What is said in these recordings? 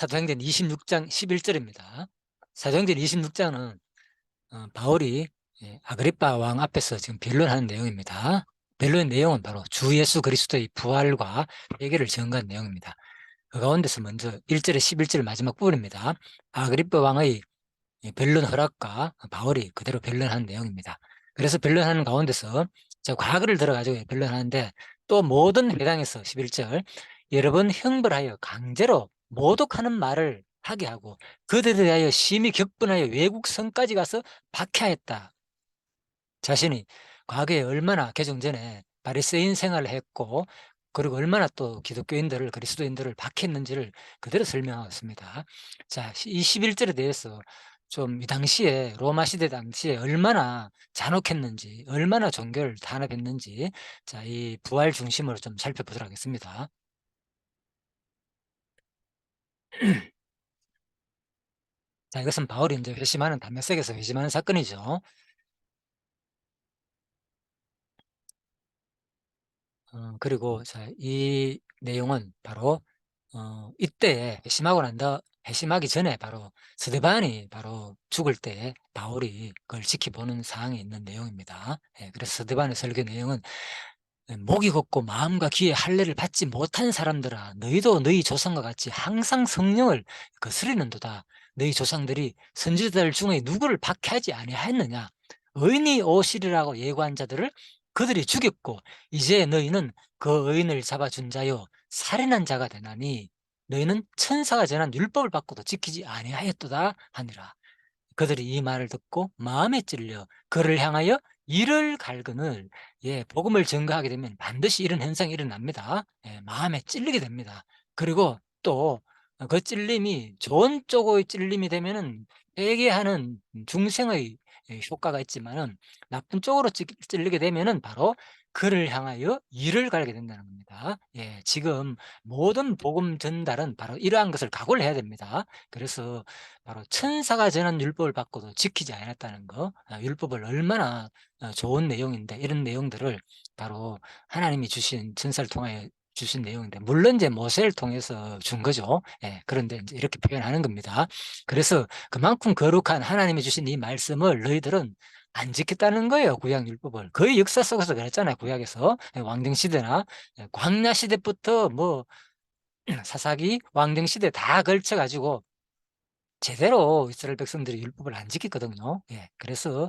사도행전 26장 11절입니다. 사도행전 26장은 바울이 아그리빠 왕 앞에서 지금 변론하는 내용입니다. 변론의 내용은 바로 주 예수 그리스도의 부활과 회개를 증거한 내용입니다. 그 가운데서 먼저 1절에 11절 마지막 부분입니다. 아그리빠 왕의 변론 허락과 바울이 그대로 변론한 내용입니다. 그래서 변론하는 가운데서 제가 과거를 들어가지고 변론하는데, 또 모든 회당에서 11절 여러 번 형벌하여 강제로 모독하는 말을 하게 하고 그들에 대하여 심히 격분하여 외국 성까지 가서 박해하였다. 자신이 과거에 얼마나 개정 전에 바리새인 생활을 했고, 그리고 얼마나 또 기독교인들을, 그리스도인들을 박했는지를 그대로 설명하고 있습니다. 자, 이 11절에 대해서 좀 이 당시에, 로마 시대 당시에 얼마나 잔혹했는지, 얼마나 종교를 탄압했는지, 자, 이 부활 중심으로 좀 살펴보도록 하겠습니다. 자, 이것은 바울이 이제 회심하는, 다메섹에서 회심하는 사건이죠. 그리고 자, 이 내용은 바로 이때 회심하기 전에 바로 스데반이 바로 죽을 때 바울이 그걸 지켜보는 상황이 있는 내용입니다. 그래서 스데반의 설교 내용은, 목이 걷고 마음과 귀에 할례를 받지 못한 사람들아, 너희도 너희 조상과 같이 항상 성령을 거스리는도다. 너희 조상들이 선지자들 중에 누구를 박해하지 아니하였느냐? 의인이 오시리라고 예고한 자들을 그들이 죽였고, 이제 너희는 그 의인을 잡아준 자요 살인한 자가 되나니 너희는 천사가 전한 율법을 받고도 지키지 아니하였도다 하니라. 그들이 이 말을 듣고 마음에 찔려 그를 향하여 이를 갈그늘, 복음을 전가하게 되면 반드시 이런 현상이 일어납니다. 마음에 찔리게 됩니다. 그리고 또 그 찔림이 좋은 쪽의 찔림이 되면은 회개하는 중생의 효과가 있지만은, 나쁜 쪽으로 찔리게 되면은 바로 그를 향하여 이를 갈게 된다는 겁니다. 지금 모든 복음 전달은 바로 이러한 것을 각오를 해야 됩니다. 그래서 바로 천사가 전한 율법을 받고도 지키지 않았다는 거, 율법을 얼마나 좋은 내용인데, 이런 내용들을 바로 하나님이 주신, 천사를 통하여 주신 내용인데, 물론 이제 모세를 통해서 준 거죠. 그런데 이제 이렇게 표현하는 겁니다. 그래서 그만큼 거룩한 하나님이 주신 이 말씀을 너희들은 안 지켰다는 거예요. 구약 율법을 거의 역사 속에서 그랬잖아요. 구약에서 왕정 시대나 광야 시대부터 뭐 사사기, 왕정 시대 다 걸쳐 가지고 제대로 이스라엘 백성들이 율법을 안 지켰거든요. 그래서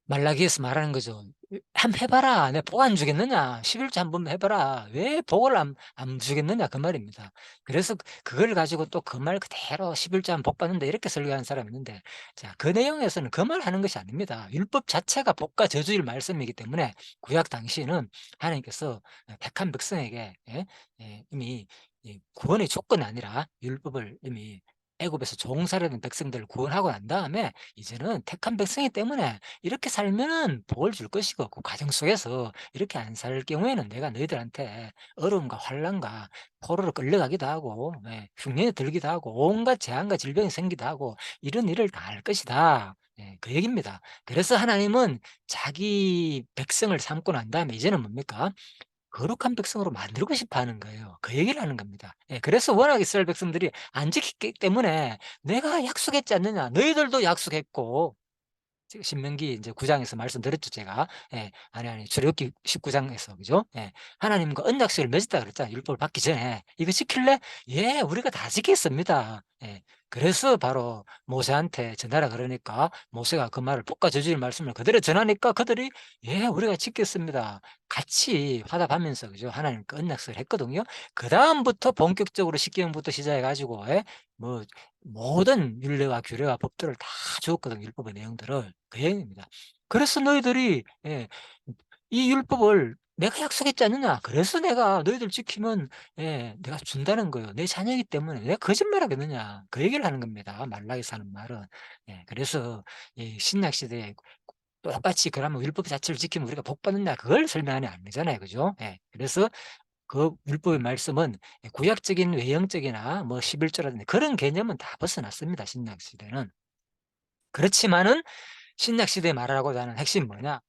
말라기에서 말하는 거죠. 한번 해봐라. 내가 복 안 주겠느냐? 11조 한번 해봐라. 왜 복을 안 주겠느냐? 그 말입니다. 그래서 그걸 가지고 또 그 말 그대로 11조 한번 복 받는다 이렇게 설교하는 사람이 있는데, 자, 그 내용에서는 그 말 하는 것이 아닙니다. 율법 자체가 복과 저주일 말씀이기 때문에 구약 당시에는 하나님께서 택한 백성에게, 이미 이 구원의 조건이 아니라 율법을 이미 애굽에서 종살이하는 백성들을 구원하고 난 다음에 이제는 택한 백성이기 때문에 이렇게 살면은 복을 줄 것이고, 그 과정 속에서 이렇게 안 살 경우에는 내가 너희들한테 어려움과 환난과 포로로 끌려가기도 하고, 흉년이 들기도 하고, 온갖 재앙과 질병이 생기도 하고, 이런 일을 다 할 것이다. 그 얘기입니다. 그래서 하나님은 자기 백성을 삼고 난 다음에 이제는 뭡니까? 거룩한 백성으로 만들고 싶어 하는 거예요. 그 얘기를 하는 겁니다. 그래서 워낙 이스라엘 백성들이 안 지켰기 때문에 내가 약속했지 않느냐. 너희들도 약속했고, 지금 신명기 이제 9장에서 말씀드렸죠, 제가. 아니, 출애굽기 19장에서, 그죠? 하나님과 언약식을 맺었다 그랬잖아요. 율법을 받기 전에. 이거 지킬래? 우리가 다 지켰습니다. 그래서 바로 모세한테 전하라 그러니까, 모세가 그 말을 복과 저주의 말씀을 그대로 전하니까 그들이, 우리가 지켰습니다. 같이 화답하면서, 그죠? 하나님과 언약식을 했거든요. 그다음부터 본격적으로 십계명부터 시작해가지고, 뭐, 모든 율례와 규례와 법들을 다 주었거든요. 율법의 내용들을. 그 얘기입니다. 그래서 너희들이, 이 율법을 내가 약속했지 않느냐. 그래서 내가 너희들 지키면, 내가 준다는 거예요. 내 자녀이기 때문에 내가 거짓말하겠느냐. 그 얘기를 하는 겁니다. 말라기서 하는 말은. 그래서 이 신약 시대에 똑같이 그러면 율법 자체를 지키면 우리가 복 받느냐. 그걸 설명하는 게 아니잖아요. 그죠? 그래서 그 율법의 말씀은 구약적인 외형적이나 뭐 11조라든지 그런 개념은 다 벗어났습니다. 신약 시대는. 그렇지만은 신약 시대에 말하고자 하는 핵심이 뭐냐?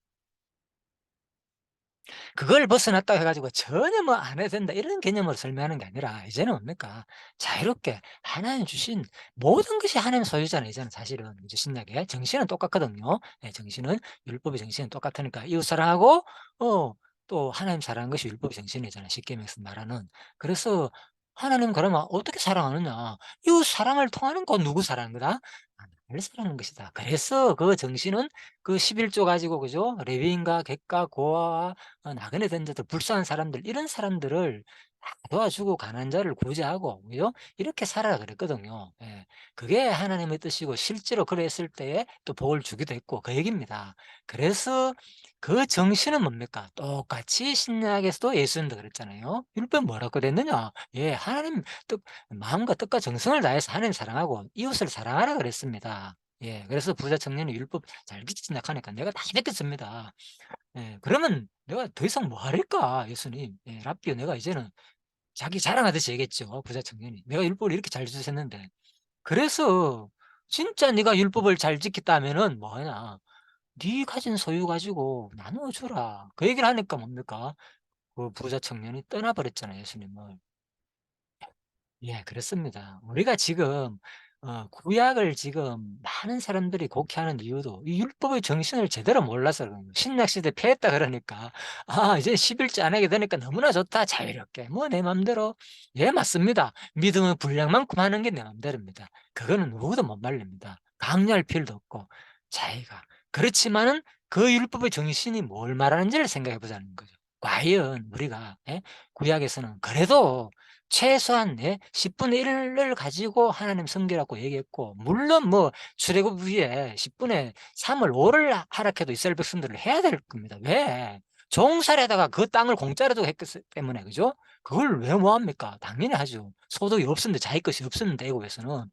그걸 벗어났다고 해 가지고 전혀 뭐 안 해도 된다 이런 개념으로 설명하는 게 아니라 이제는 뭡니까? 자유롭게 하나님 주신 모든 것이 하나님 소유잖아요 이제는 사실은. 이제 신약에 정신은 똑같거든요. 예 정신은 율법의 정신은 똑같으니까 이웃 사랑하고 또 하나님 사랑하는 것이 율법의 정신이잖아요 십계명에서 말하는. 그래서 하나님은 그러면 어떻게 사랑하느냐? 이웃 사랑을 통하는 건 누구 사랑하는 거다? 나를 사랑하는 것이다. 그래서 그 정신은 그 11조 가지고 그죠? 레위인과 객과 고아와 나그네 된 자들 불쌍한 사람들 이런 사람들을 다 도와주고 가난한 자를 구제하고 그죠? 이렇게 살아라 그랬거든요. 예. 그게 하나님의 뜻이고 실제로 그랬을 때에 또 복을 주기도 했고 그 얘기입니다. 그래서 그 정신은 뭡니까? 똑같이 신약에서도 예수님도 그랬잖아요. 율법 뭐라고 그랬느냐? 예, 하나님 뜻 마음과 뜻과 정성을 다해서 하나님 사랑하고 이웃을 사랑하라 그랬습니다. 예. 그래서 부자 청년이 율법 잘 지킨다 하니까 내가 다 믿겠습니다. 예. 그러면 내가 더 이상 뭐 하랄까 예수님. 예. 랍비요 내가 이제는 자기 자랑하듯이 얘기했죠 부자 청년이. "내가 율법을 이렇게 잘 지켰는데." 그래서 "진짜 네가 율법을 잘 지켰다면은 뭐하냐. 네 가진 소유 가지고 나누어 주라." 그 얘기를 하니까 뭡니까? 그 부자 청년이 떠나 버렸잖아요 예수님을. 예 그렇습니다. 우리가 지금 구약을 지금 많은 사람들이 곡해하는 이유도 이 율법의 정신을 제대로 몰라서 그런 거예요. "신약 시대 패했다." 그러니까 '아 이제 11조 안 하게 되니까 너무나 좋다. 자유롭게 뭐 내 맘대로.' 예 맞습니다. 믿음의 분량만큼 하는 게 내 맘대로입니다. 그거는 누구도 못 말립니다. 강요할 필요도 없고 자기가. 그렇지만은 그 율법의 정신이 뭘 말하는지를 생각해 보자는 거죠. 과연 우리가 예 구약에서는 그래도 최소한 예 10분의 1을 가지고 하나님 섬기라고 얘기했고 물론 뭐 출애굽 후에 10분의 3을 5를 하락해도 이스라엘 백성들을 해야 될 겁니다. 왜? 종살이하다가 그 땅을 공짜로 주고 했기 때문에 그죠? 그걸 왜 뭐 합니까? 당연히 하죠. 소득이 없었는데 자기 것이 없었는데 애국에서는.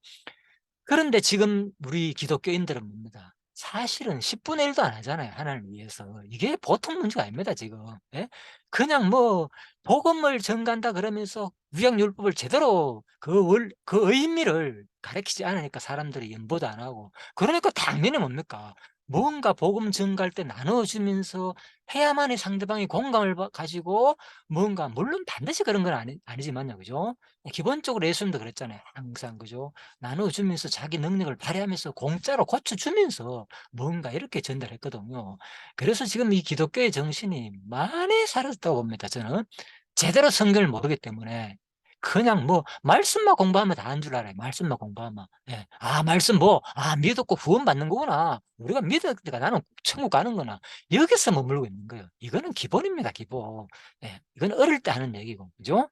그런데 지금 우리 기독교인들은 뭡니다. 사실은 10분의 1도 안 하잖아요, 하나님을 위해서. 이게 보통 문제가 아닙니다, 지금. 예? 그냥 뭐 복음을 전가한다 그러면서 구약율법을 제대로 그 의미를 가르치지 않으니까 사람들이 연보도 안 하고. 그러니까 당연히 뭡니까? 뭔가 복음 전가할 때 나눠 주면서 해야만이 상대방이 공감을 가지고 뭔가 물론 반드시 그런 건 아니지만요. 그죠? 기본적으로 예수님도 그랬잖아요, 항상. 그죠? 나눠 주면서 자기 능력을 발휘하면서 공짜로 고쳐 주면서 뭔가 이렇게 전달했거든요. 그래서 지금 이 기독교의 정신이 많이 사라졌다고 봅니다 저는. 제대로 성경을 모르기 때문에 그냥 뭐 말씀만 공부하면 다 한 줄 알아요 말씀만 공부하면. 예. '아 말씀 뭐 믿었고 구원받는 거구나. 우리가 믿으니까 나는 천국 가는구나.' 여기서 머물고 있는 거예요. 이거는 기본입니다 기본. 예. 이건 어릴 때 하는 얘기고 그죠?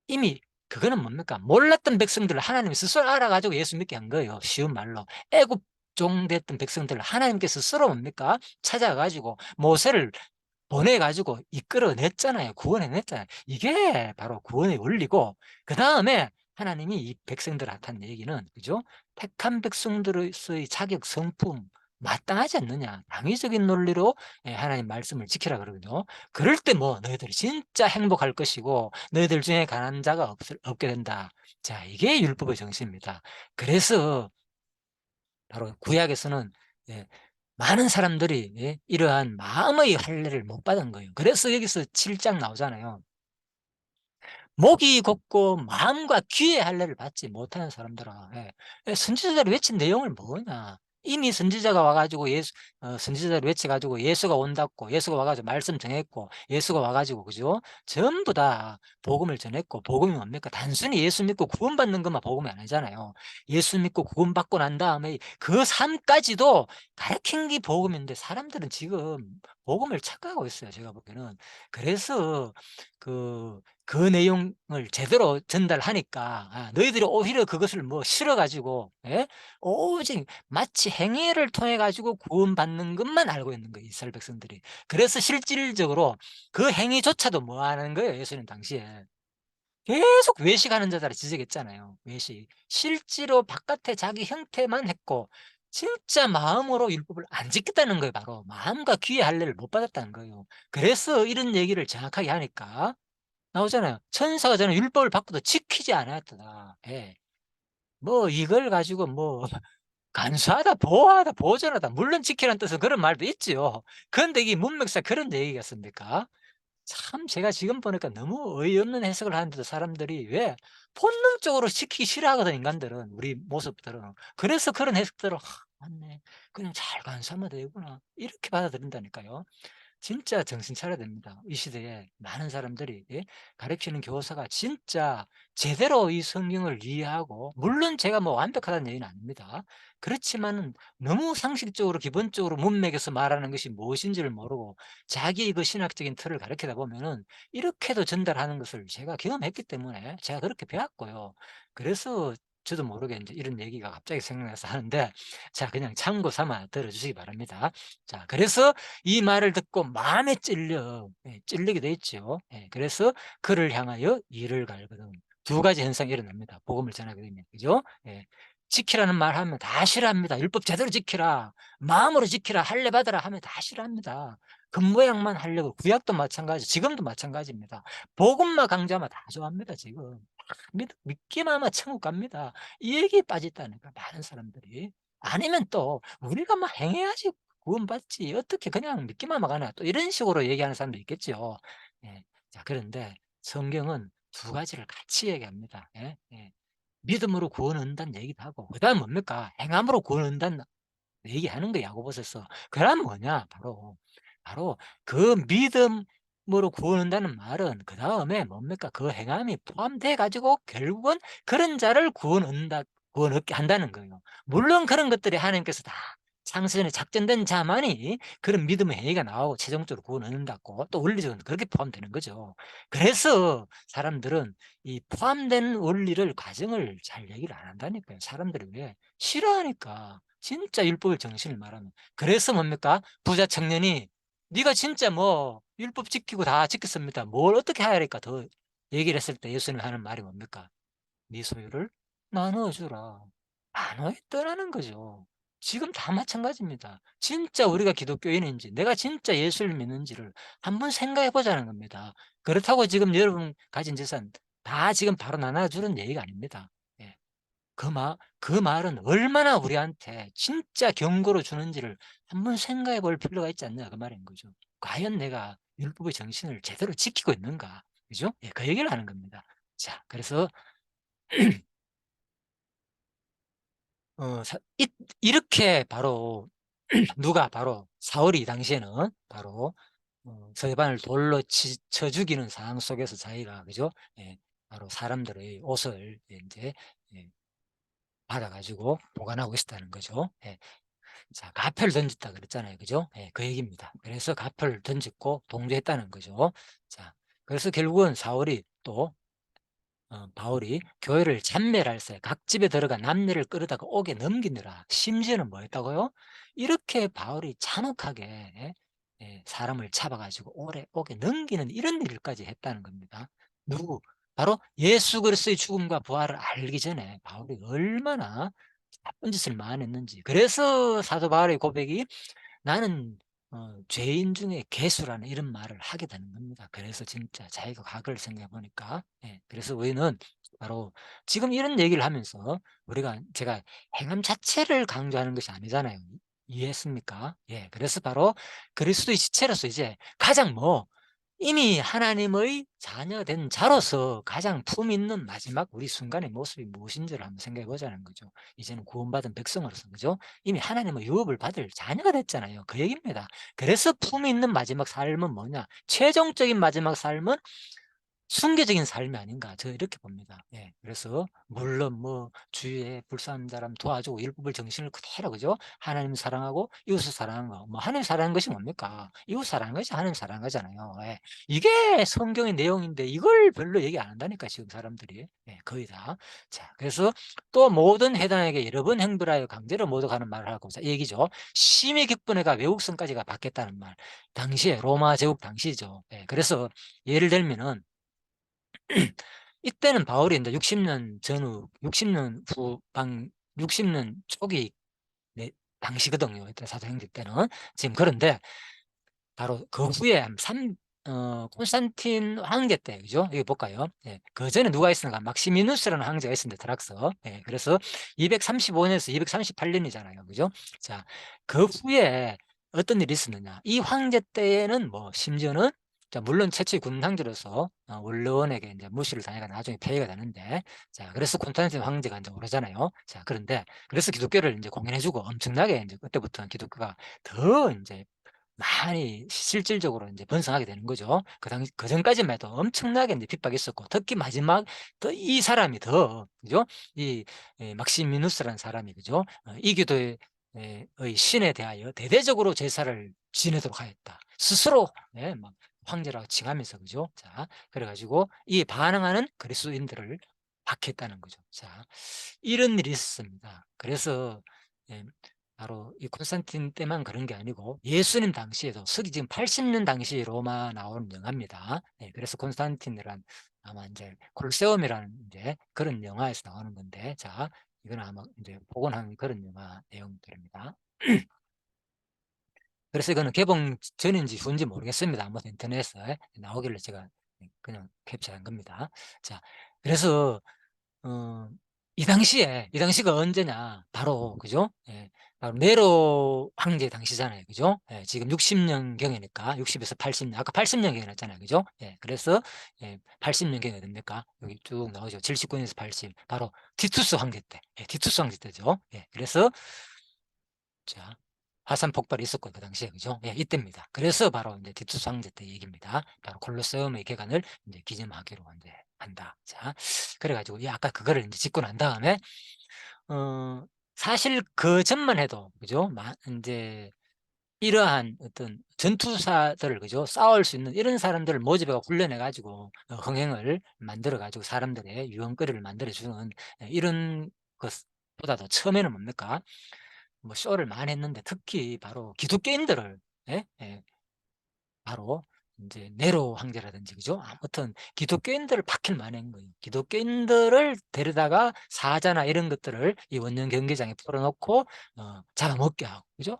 이미 그거는 뭡니까? 몰랐던 백성들을 하나님이 스스로 알아 가지고 예수 믿게 한 거예요, 쉬운 말로. 애굽종 됐던 백성들을 하나님께서 스스로 뭡니까? 찾아 가지고 모세를 보내 가지고 이끌어 냈잖아요. 구원해 냈잖아요. 이게 바로 구원의 원리고 그다음에 하나님이 이 백성들한테 한 얘기는 그죠? 택한 백성들로서의 자격 성품 마땅하지 않느냐. 당위적인 논리로 하나님 말씀을 지키라 그러거든요. 그럴 때 뭐 "너희들이 진짜 행복할 것이고 너희들 중에 가난한 자가 없게 된다." 자 이게 율법의 정신입니다. 그래서 바로 구약에서는 예 많은 사람들이 예 이러한 마음의 할례를 못 받은 거예요. 그래서 여기서 7장 나오잖아요. 목이 곧고 마음과 귀의 할례를 받지 못하는 사람들아. 예. 선지자들이 외친 내용을 뭐냐. 이미 선지자가 와 가지고 선지자들이 외쳐 가지고 예수가 온다고 예수가 와 가지고 말씀 전했고 예수가 와 가지고 그죠? 전부 다 복음을 전했고 복음이 뭡니까? 단순히 예수 믿고 구원받는 것만 복음이 아니잖아요. 예수 믿고 구원받고 난 다음에 그 삶까지도 가르친 게 복음인데 사람들은 지금 복음을 착각하고 있어요 제가 보기에는. 그래서 그 내용을 제대로 전달하니까 너희들이 오히려 그것을 뭐 싫어 가지고 예? 오직 마치 행위를 통해 가지고 구원받는 것만 알고 있는 거예요 이스라엘 백성들이. 그래서 실질적으로 그 행위조차도 뭐 하는 거예요 예수님 당시에. 계속 외식하는 자들을 지적했잖아요 외식. 실제로 바깥에 자기 형태만 했고 진짜 마음으로 율법을 안 지켰다는 거예요 바로. 마음과 귀의 할례를 못 받았다는 거예요. 그래서 이런 얘기를 정확하게 하니까 나오잖아요. 천사가 저는 율법을 받고도 지키지 않았다. 예. 뭐 이걸 가지고 뭐 간수하다, 보호하다, 보존하다 물론 지키라는 뜻은 그런 말도 있지요. 그런데 이게 문맥상 그런 얘기겠습니까? 참 제가 지금 보니까 너무 어이없는 해석을 하는데도 사람들이 왜 본능적으로 시키기 싫어하거든, 인간들은, 우리 모습들은. 그래서 그런 해석들을 '아 맞네. 그냥 잘 간수하면 되구나.' 이렇게 받아들인다니까요. 진짜 정신 차려야 됩니다. 이 시대에 많은 사람들이, 예, 가르치는 교사가 진짜 제대로 이 성경을 이해하고, 물론 제가 뭐 완벽하다는 얘기는 아닙니다. 그렇지만은 너무 상식적으로 기본적으로 문맥에서 말하는 것이 무엇인지를 모르고 자기 그 신학적인 틀을 가르치다 보면은 이렇게도 전달하는 것을 제가 경험했기 때문에 제가 그렇게 배웠고요. 그래서 저도 모르게 인제 이런 얘기가 갑자기 생각나서 하는데, 자 그냥 참고 삼아 들어 주시기 바랍니다. 자 그래서 이 말을 듣고 마음에 찔려, 예, 찔리게 돼 있죠. 예, 그래서 그를 향하여 이를 갈거든. 두 가지 현상이 일어납니다, 복음을 전하게 되면. 그죠? 예. 지키라는 말하면 다 싫어합니다. "율법 제대로 지키라. 마음으로 지키라. 할례 받아라." 하면 다 싫어합니다. 겉모양만 하려고. 구약도 마찬가지, 지금도 마찬가지입니다. 복음만 강조하면 다 좋아합니다 지금. 다 믿기만 하면 천국 갑니다. 이 얘기에 빠져 있다니까 많은 사람들이. 아니면 또 "우리가 막 행해야지 구원받지. 어떻게 그냥 믿기만 하나." 또 이런 식으로 얘기하는 사람도 있겠죠. 예. 자 그런데 성경은 두 가지를 같이 얘기합니다. 예. 예. 믿음으로 구원 얻는다는 얘기도 하고, 그다음 뭡니까? 행함으로 구원 얻는다는 얘기하는 거야, 야고보서서. 그럼 뭐냐? 바로 그 믿음으로 구원한다는 말은 그다음에 뭡니까? 그 행함이 포함돼 가지고 결국은 그런 자를 구원 얻게 한다는 거예요. 물론 그런 것들이 하나님께서 다 창세전에 작정된 자만이 그런 믿음의 행위가 나오고 최종적으로 구원 얻는다고, 또 원리적으로 그렇게 포함되는 거죠. 그래서 사람들은 이 포함된 원리를, 과정을 잘 얘기를 안 한다니까요. 사람들이 왜? 싫어하니까. 진짜 율법의 정신을 말하면. 그래서 뭡니까? 부자 청년이 "네가 진짜 뭐 율법 지키고 다 지켰습니다. 뭘 어떻게 해야 할까?" 더 얘기를 했을 때 예수님이 하는 말이 뭡니까? "네 소유를 나누어 주라." 나눠야 떠나는 거죠. 지금 다 마찬가지입니다. 진짜 우리가 기독교인인지, 내가 진짜 예수를 믿는지를 한번 생각해 보자는 겁니다. 그렇다고 지금 여러분 가진 재산 다 지금 바로 나눠 주는 얘기가 아닙니다. 예. 그 말은 얼마나 우리한테 진짜 경고를 주는지를 한번 생각해 볼 필요가 있지 않냐, 그 말인 거죠. 과연 내가 율법의 정신을 제대로 지키고 있는가? 그죠? 예, 그 얘기를 하는 겁니다. 자, 그래서 어 사 이 이렇게 바로 누가, 바로 사울이 이 당시에는 바로 서해반을 돌로 쳐 죽이는 상황 속에서 자기가, 그죠? 예, 바로 사람들의 옷을 인제, 예, 받아 가지고 보관하고 있었다는 거죠. 예. 자 가표를 던졌다 그랬잖아요. 그죠? 예, 그 얘기입니다. 그래서 가표를 던졌고 동조했다는 거죠. 자 그래서 결국은 사울이 또 바울이 교회를 잔멸할세 각 집에 들어가 남녀를 끌어다가 옥에 넘기느라, 심지어는 뭐 했다고요? 이렇게 바울이 잔혹하게, 예? 예, 사람을 잡아 가지고 옥에 넘기는 이런 일까지 했다는 겁니다. 누구? 바로 예수 그리스도의 죽음과 부활을 알기 전에 바울이 얼마나 나쁜 짓을 많이 했는지. 그래서 사도 바울의 고백이 나는 죄인 중에 괴수라는 이런 말을 하게 되는 겁니다. 그래서 진짜 자기가 과거를 생각해 보니까, 예, 그래서 우리는 바로 지금 이런 얘기를 하면서, 제가 행함 자체를 강조하는 것이 아니잖아요. 이해했습니까? 예. 그래서 바로 그리스도의 지체로서 이제 가장 이미 하나님의 자녀 된 자로서 가장 품 있는 마지막 우리 순간의 모습이 무엇인지를 한번 생각해 보자는 거죠. 이제는 구원받은 백성으로서, 그죠? 이미 하나님의 유업을 받을 자녀가 됐잖아요. 그 얘기입니다. 그래서 품 있는 마지막 삶은 뭐냐? 최종적인 마지막 삶은 순교적인 삶이 아닌가, 저 이렇게 봅니다. 예. 그래서 물론 주위에 불쌍한 사람 도와주고 율법의 정신을 그대로, 그죠? 하나님 사랑하고 이웃을 사랑하는 거. 하나님 사랑하는 것이 뭡니까? 이웃 사랑하는 것이 하나님 사랑하는 거잖아요. 예. 이게 성경의 내용인데 이걸 별로 얘기 안 한다니까 지금 사람들이. 예, 거의 다. 자, 그래서 또 "모든 회당에게 여러 번 행불하여 강제로 모독하는 말을 하고." 자, 이 얘기죠. 심히 격분해가 외국성까지가 받겠다는 말. 당시에 로마 제국 당시죠. 예. 그래서 예를 들면은 이때는 바울이 인제 60년 전후, 60년 후방, 60년 초기, 네, 당시거든요, 이때 사도행전 때는. 지금 그런데 바로 그 후에 한 삼 콘스탄틴 황제 때, 그죠? 여기 볼까요? 예. 그전에 누가 있었는가? 막시미누스라는 황제가 있었는데, 드락서. 예. 그래서 235 년에서 238 년이잖아요. 그죠? 자 그 후에 어떤 일이 있었느냐. 이 황제 때에는 심지어는 자, 물론 최초의 군 황제로서 원로원에게 이제 무시를 당해가 나중에 폐위가 되는데, 자, 그래서 콘스탄틴 황제가 이제 오르잖아요. 자, 그런데 그래서 기독교를 이제 공인해주고 엄청나게 이제 그때부터는 기독교가 더 이제 많이 실질적으로 이제 번성하게 되는 거죠. 그전까지만 해도 엄청나게 이제 핍박이 있었고, 특히 마지막 더 이 사람이 더, 그죠? 이 막시미누스라는 사람이, 그죠? 이교도의 의 신에 대하여 대대적으로 제사를 지내도록 하였다. 스스로 막 황제라고 칭하면서, 그죠? 자, 그래가지고 이 반응하는 그리스도인들을 박했다는 거죠. 자, 이런 일이 있었습니다. 그래서 예, 바로 이 콘스탄틴 때만 그런 게 아니고 예수님 당시에도 서기 지금 80년 당시 로마 나오는 영화입니다. 예, 그래서 콘스탄틴이란 아마 이제 콜세움이라는 이제 그런 영화에서 나오는 건데, 자, 이건 아마 이제 복원한 그런 영화 내용들입니다. 그래서 이거는 개봉 전인지 후인지 모르겠습니다. 아무튼 인터넷에 나오길래 제가 그냥 캡처한 겁니다. 자, 그래서 어, 이 당시가 언제냐? 바로, 그죠? 예, 바로 네로 황제 당시잖아요. 그죠? 예, 지금 60년경이니까, 60에서 80년, 아까 80년경이 났잖아요. 그죠? 예, 그래서, 80년경이 됩니까? 여기 쭉 나오죠. 79년에서 80. 바로 티투스 황제 때. 예, 티투스 황제 때죠. 예, 그래서, 자, 화산 폭발이 있었고, 그 당시에, 그죠? 예, 이때입니다. 그래서 바로 이제 티투스 황제 때 얘기입니다. 바로 콜로세움의 개관을 이제 기념하기로 이제 한다. 자, 그래가지고, 이 아까 그거를 이제 짓고 난 다음에, 어, 사실 그 전만 해도, 그죠? 이제, 이러한 어떤 전투사들을, 그죠? 싸울 수 있는 이런 사람들을 모집해가 훈련해가지고, 흥행을 만들어가지고 사람들의 유흥거리를 만들어주는 이런 것보다도 처음에는 뭡니까? 뭐 쇼를 많이 했는데 특히 바로 기독교인들을, 예? 예, 바로 이제 네로 황제라든지, 그죠? 아무튼 기독교인들을 박힐 만한 거예요. 기독교인들을 데려다가 사자나 이런 것들을 이 원년 경기장에 풀어놓고 잡아먹게 하고, 그죠?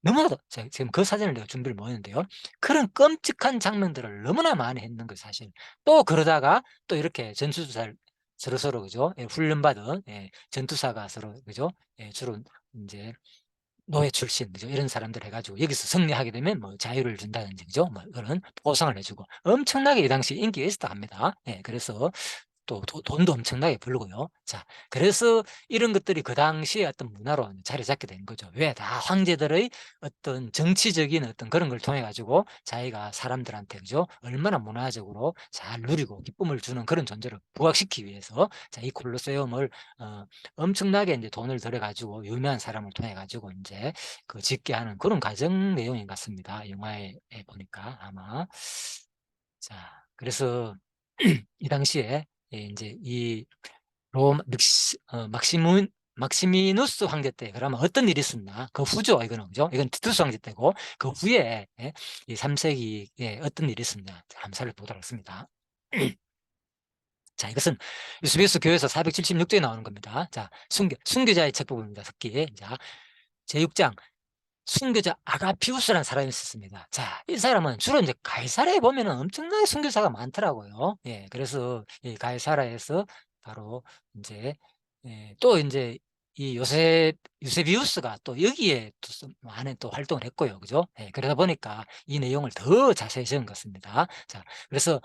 너무나도 지금 그 사진을 내가 준비를 못 했는데요. 그런 끔찍한 장면들을 너무나 많이 했는 거예요, 사실. 또 그러다가 또 이렇게 전투사를 서로서로, 그죠? 예, 훈련받은 전투사가 서로, 그죠? 주로 이제 노예 출신, 그죠? 이런 사람들 해가지고 여기서 승리하게 되면 뭐 자유를 준다든지, 그죠? 뭐 그런 보상을 해주고 엄청나게 이 당시 인기가 있었다 합니다. 예, 그래서 또 돈도 엄청나게 벌고요. 자, 그래서 이런 것들이 그 당시에 어떤 문화로 자리 잡게 된 거죠. 왜? 다 황제들의 어떤 정치적인 어떤 그런 걸 통해 가지고 자기가 사람들한테, 그죠? 얼마나 문화적으로 잘 누리고 기쁨을 주는 그런 존재를 부각시키기 위해서, 자, 이 콜로세움을 엄청나게 이제 돈을 들여 가지고 유명한 사람을 통해 가지고 이제 그 짓게 하는 그런 과정 내용인 것 같습니다. 영화에 보니까 아마. 자, 그래서 이 당시에 이제 이 막시미누스 황제 때 그러면 어떤 일이 있었나? 그 후죠, 이거는, 그죠? 이건 티투스 황제 때고 그 후에 이 3세기에 어떤 일이 있었냐? 자, 한번 살펴보도록 하겠습니다. 자, 이것은 유스비우스 교회에서 476조에 나오는 겁니다. 자, 순교자의 책 부분입니다. 특히 자, 제6장 순교자 아가피우스라는 사람이 있었습니다. 자, 이 사람은 주로 이제 가이사라에 보면은 엄청나게 순교자가 많더라고요. 예, 그래서 이 가이사라에서 바로 이제 또 이제 이 유세비우스가 또 여기에 또 많은 또 활동을 했고요. 그죠? 예, 그러다 보니까 이 내용을 더 자세히 적은 것 같습니다. 자, 그래서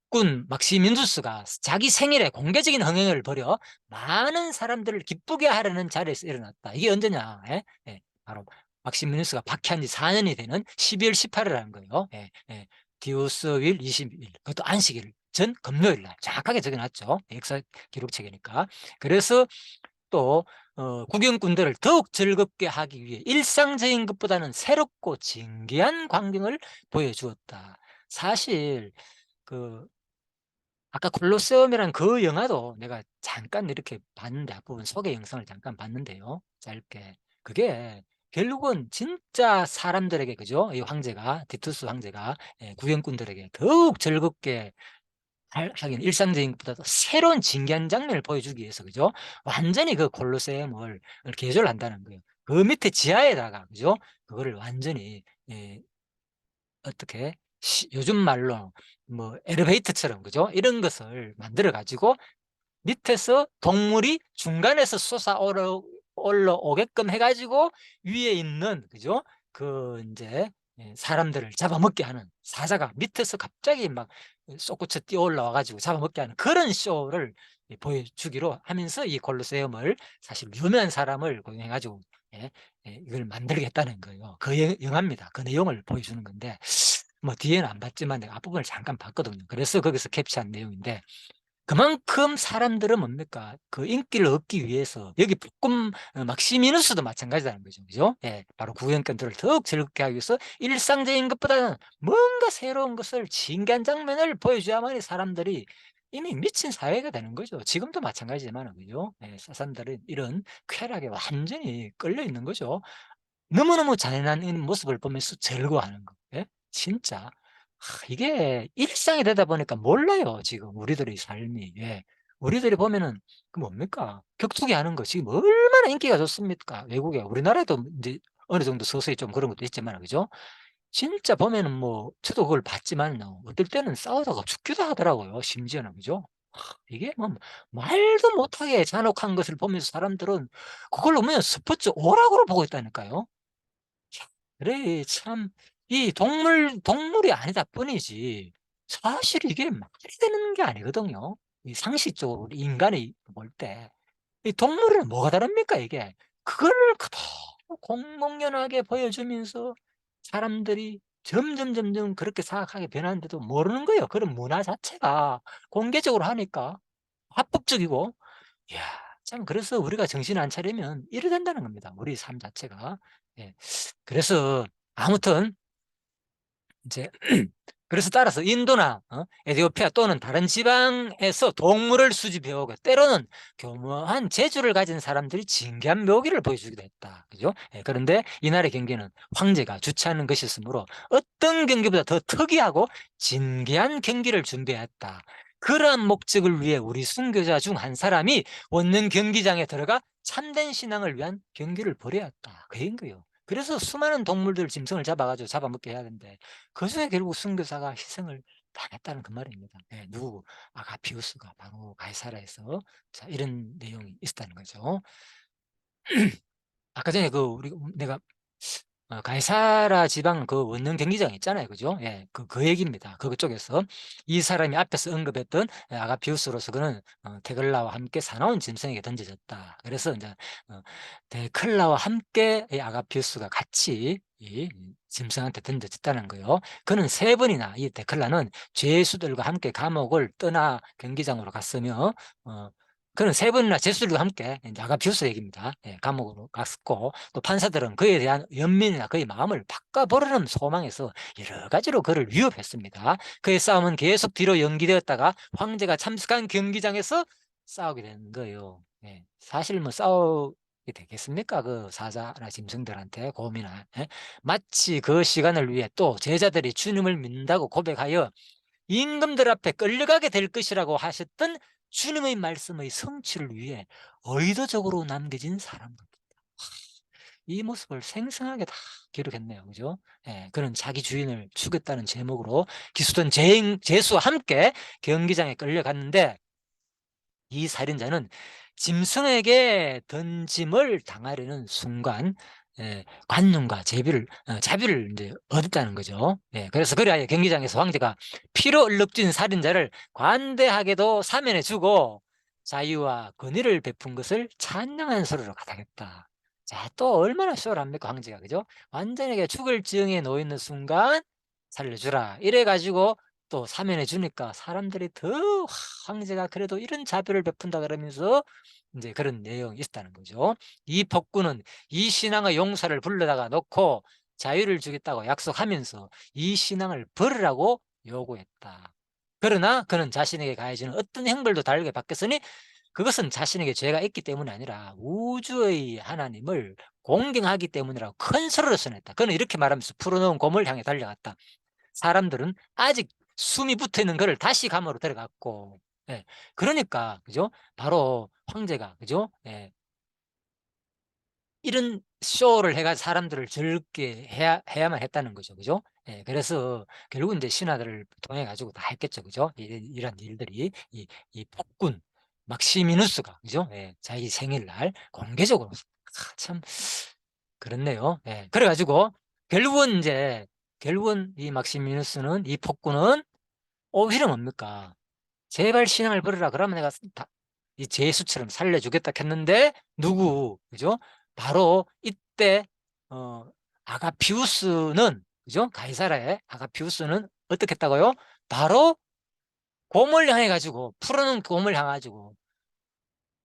군 막시민두스가 자기 생일에 공개적인 흥행을 벌여 많은 사람들을 기쁘게 하려는 자리에서 일어났다. 이게 언제냐? 예? 예, 바로 막시민두스가 박해한 지 4년이 되는 12월 18일이라는 거예요. 예, 예. 디오스윌 20일, 그것도 안식일 전 금요일 날 정확하게 적어놨죠. 역사 기록책이니까. 그래서 또 구경꾼들을 더욱 즐겁게 하기 위해 일상적인 것보다는 새롭고 진기한 광경을 보여주었다. 사실 그 아까 콜로세움이란 그 영화도 내가 잠깐 이렇게 봤는데, 앞부분 소개 영상을 잠깐 봤는데요. 짧게. 그게 결국은 진짜 사람들에게, 그죠? 이 황제가, 티투스 황제가 구경꾼들에게 더욱 즐겁게 하긴 일상적인 것보다도 새로운 진기한 장면을 보여주기 위해서, 그죠? 완전히 그 콜로세움을 개조를 한다는 거예요. 그 밑에 지하에다가, 그죠? 그거를 완전히 어떻게 요즘 말로 뭐 엘리베이터처럼, 그죠? 이런 것을 만들어 가지고 밑에서 동물이 중간에서 올라오게끔 해 가지고 위에 있는, 그죠? 그 이제 예, 사람들을 잡아먹게 하는 사자가 밑에서 갑자기 막 솟구쳐 뛰어 올라와 가지고 잡아먹게 하는 그런 쇼를 보여주기로 하면서 이 콜로세움을 사실 유명한 사람을 고용해 가지고 예, 이걸 만들겠다는 거예요. 그 영화입니다. 그 내용을 보여주는 건데 뭐 뒤에는 안 봤지만 내가 앞부분을 잠깐 봤거든요. 그래서 거기서 캡처한 내용인데 그만큼 사람들은 뭡니까? 그 인기를 얻기 위해서 여기 북금 막시미누스도 마찬가지라는 거죠. 그죠? 예, 바로 구경꾼들을 더욱 즐겁게 하기 위해서 일상적인 것보다는 뭔가 새로운 것을 신기한 장면을 보여줘야만이 사람들이 이미 미친 사회가 되는 거죠. 지금도 마찬가지지만, 그죠? 예, 사람들은 이런 쾌락에 완전히 끌려 있는 거죠. 너무너무 잔인한 이 모습을 보면서 즐거워하는 거. 예? 진짜. 이게 일상이 되다 보니까 몰라요, 지금 우리들의 삶이. 예. 우리들이 보면은 그 뭡니까? 격투기 하는 거 지금 얼마나 인기가 좋습니까? 외국에. 우리나라에도 이제 어느 정도 서서히 좀 그런 것도 있지만, 그죠? 진짜 보면은 뭐 저도 그걸 봤지만요. 어떨 때는 싸우다가 죽기도 하더라고요, 심지어는. 그죠? 이게 뭐 말도 못하게 잔혹한 것을 보면서 사람들은 그걸 보면 스포츠 오락으로 보고 있다니까요. 그래 참 이 동물이 아니다 뿐이지 사실 이게 말이 되는 게 아니거든요. 이 상식적으로 우리 인간이 볼 때. 이 동물이랑 뭐가 다릅니까 이게? 그거를 그대로 공공연하게 보여주면서 사람들이 점점 그렇게 생각하게 변하는데도 모르는 거예요. 그런 문화 자체가 공개적으로 하니까 합법적이고. 이야 참 그래서 우리가 정신 안 차리면 이래 된다는 겁니다, 우리 삶 자체가. 예. 그래서 아무튼 이제 그래서 따라서 인도나 에티오피아 또는 다른 지방에서 동물을 수집해 오고 때로는 교묘한 재주를 가진 사람들이 진귀한 묘기를 보여주기도 했다. 그죠? 예, 그런데 이날의 경기는 황제가 주최하는 것이었으므로 어떤 경기보다 더 특이하고 진귀한 경기를 준비했다. 그러한 목적을 위해 우리 순교자 중 한 사람이 원년 경기장에 들어가 참된 신앙을 위한 경기를 벌여야 했다. 그 얘기인 거예요. 그래서 수많은 동물들 짐승을 잡아가지고 잡아먹게 해야 되는데 그중에 결국 순교사가 희생을 당했다는 그 말입니다. 예, 누구? 아가피우스가 바로 가이사라에서 자, 이런 내용이 있었다는 거죠. 아까 전에 그 우리 내가 가이사라 지방 그 원룸 경기장 있잖아요. 그죠? 예, 그 얘기입니다. 그쪽에서 이 사람이 앞에서 언급했던 아가피우스로서 그는 데클라와 함께 사나운 짐승에게 던져졌다. 그래서 이제 데클라와 함께 이 아가피우스가 같이 이 짐승한테 던져졌다는 거예요. 그는 세 번이나 이 데클라는 죄수들과 함께 감옥을 떠나 경기장으로 갔으며 그는 세 번이나 죄수들과 함께 이제 아가피우스 얘기입니다. 예, 감옥으로 갔고 또 판사들은 그에 대한 연민이나 그의 마음을 바꿔보려는 소망에서 여러 가지로 그를 위협했습니다. 그의 싸움은 계속 뒤로 연기되었다가 황제가 참석한 경기장에서 싸우게 된 거예요. 예, 사실 뭐 싸우게 되겠습니까? 그 사자나 짐승들한테 곰이나. 예? 마치 그 시간을 위해 또 제자들이 주님을 믿는다고 고백하여 임금들 앞에 끌려가게 될 것이라고 하셨던 주님의 말씀의 성취를 위해 의도적으로 남겨진 사람들. 이 모습을 생생하게 다 기록했네요. 그죠? 예, 그는 자기 주인을 죽였다는 제목으로 기수된 죄수와 함께 경기장에 끌려갔는데 이 살인자는 짐승에게 던짐을 당하려는 순간 관용과 자비를 이제 얻었다는 거죠. 예, 그래서 그래야 경기장에서 황제가 피로 얼룩진 살인자를 관대하게도 사면해 주고 자유와 권위를 베푼 것을 찬양한 소리로 가다했다. 자, 또 얼마나 쇼랍니까 황제가. 그죠? 완전하게 죽을 지경에 놓여 있는 순간 살려주라 이래 가지고 또 사면해 주니까 사람들이 더 황제가 그래도 이런 자비를 베푼다 그러면서 이제 그런 내용이 있다는 거죠. 이 폭군은 이 신앙의 용사를 불러다가 놓고 자유를 주겠다고 약속하면서 이 신앙을 버리라고 요구했다. 그러나 그는 자신에게 가해지는 어떤 형벌도 다르게 받겠으니 그것은 자신에게 죄가 있기 때문이 아니라 우주의 하나님을 공경하기 때문이라고 큰 소리로 선했다. 그는 이렇게 말하면서 풀어놓은 곰을 향해 달려갔다. 사람들은 아직 숨이 붙어 있는 거를 다시 감으로 데려갔고, 예. 그러니까, 그죠? 바로 황제가, 그죠? 예. 이런 쇼를 해가 사람들을 즐겁게 해야만 했다는 거죠. 그죠? 예. 그래서 결국은 이제 신하들을 통해 가지고 다 했겠죠. 그죠? 이런 일들이, 이 폭군, 막시미누스가, 그죠? 예. 자기 생일날 공개적으로, 참, 그렇네요. 예. 그래가지고, 결국은 이제 결국은 이 막시미누스는, 이 폭군은 오히려 뭡니까? 제발 신앙을 버려라. 그러면 내가 이 제수처럼 살려주겠다 했는데, 누구, 그죠? 바로 이때, 어, 아가피우스는, 그죠? 가이사라의 아가피우스는 어떻게 했다고요? 바로 곰을 향해 가지고, 푸르는 곰을 향해 가지고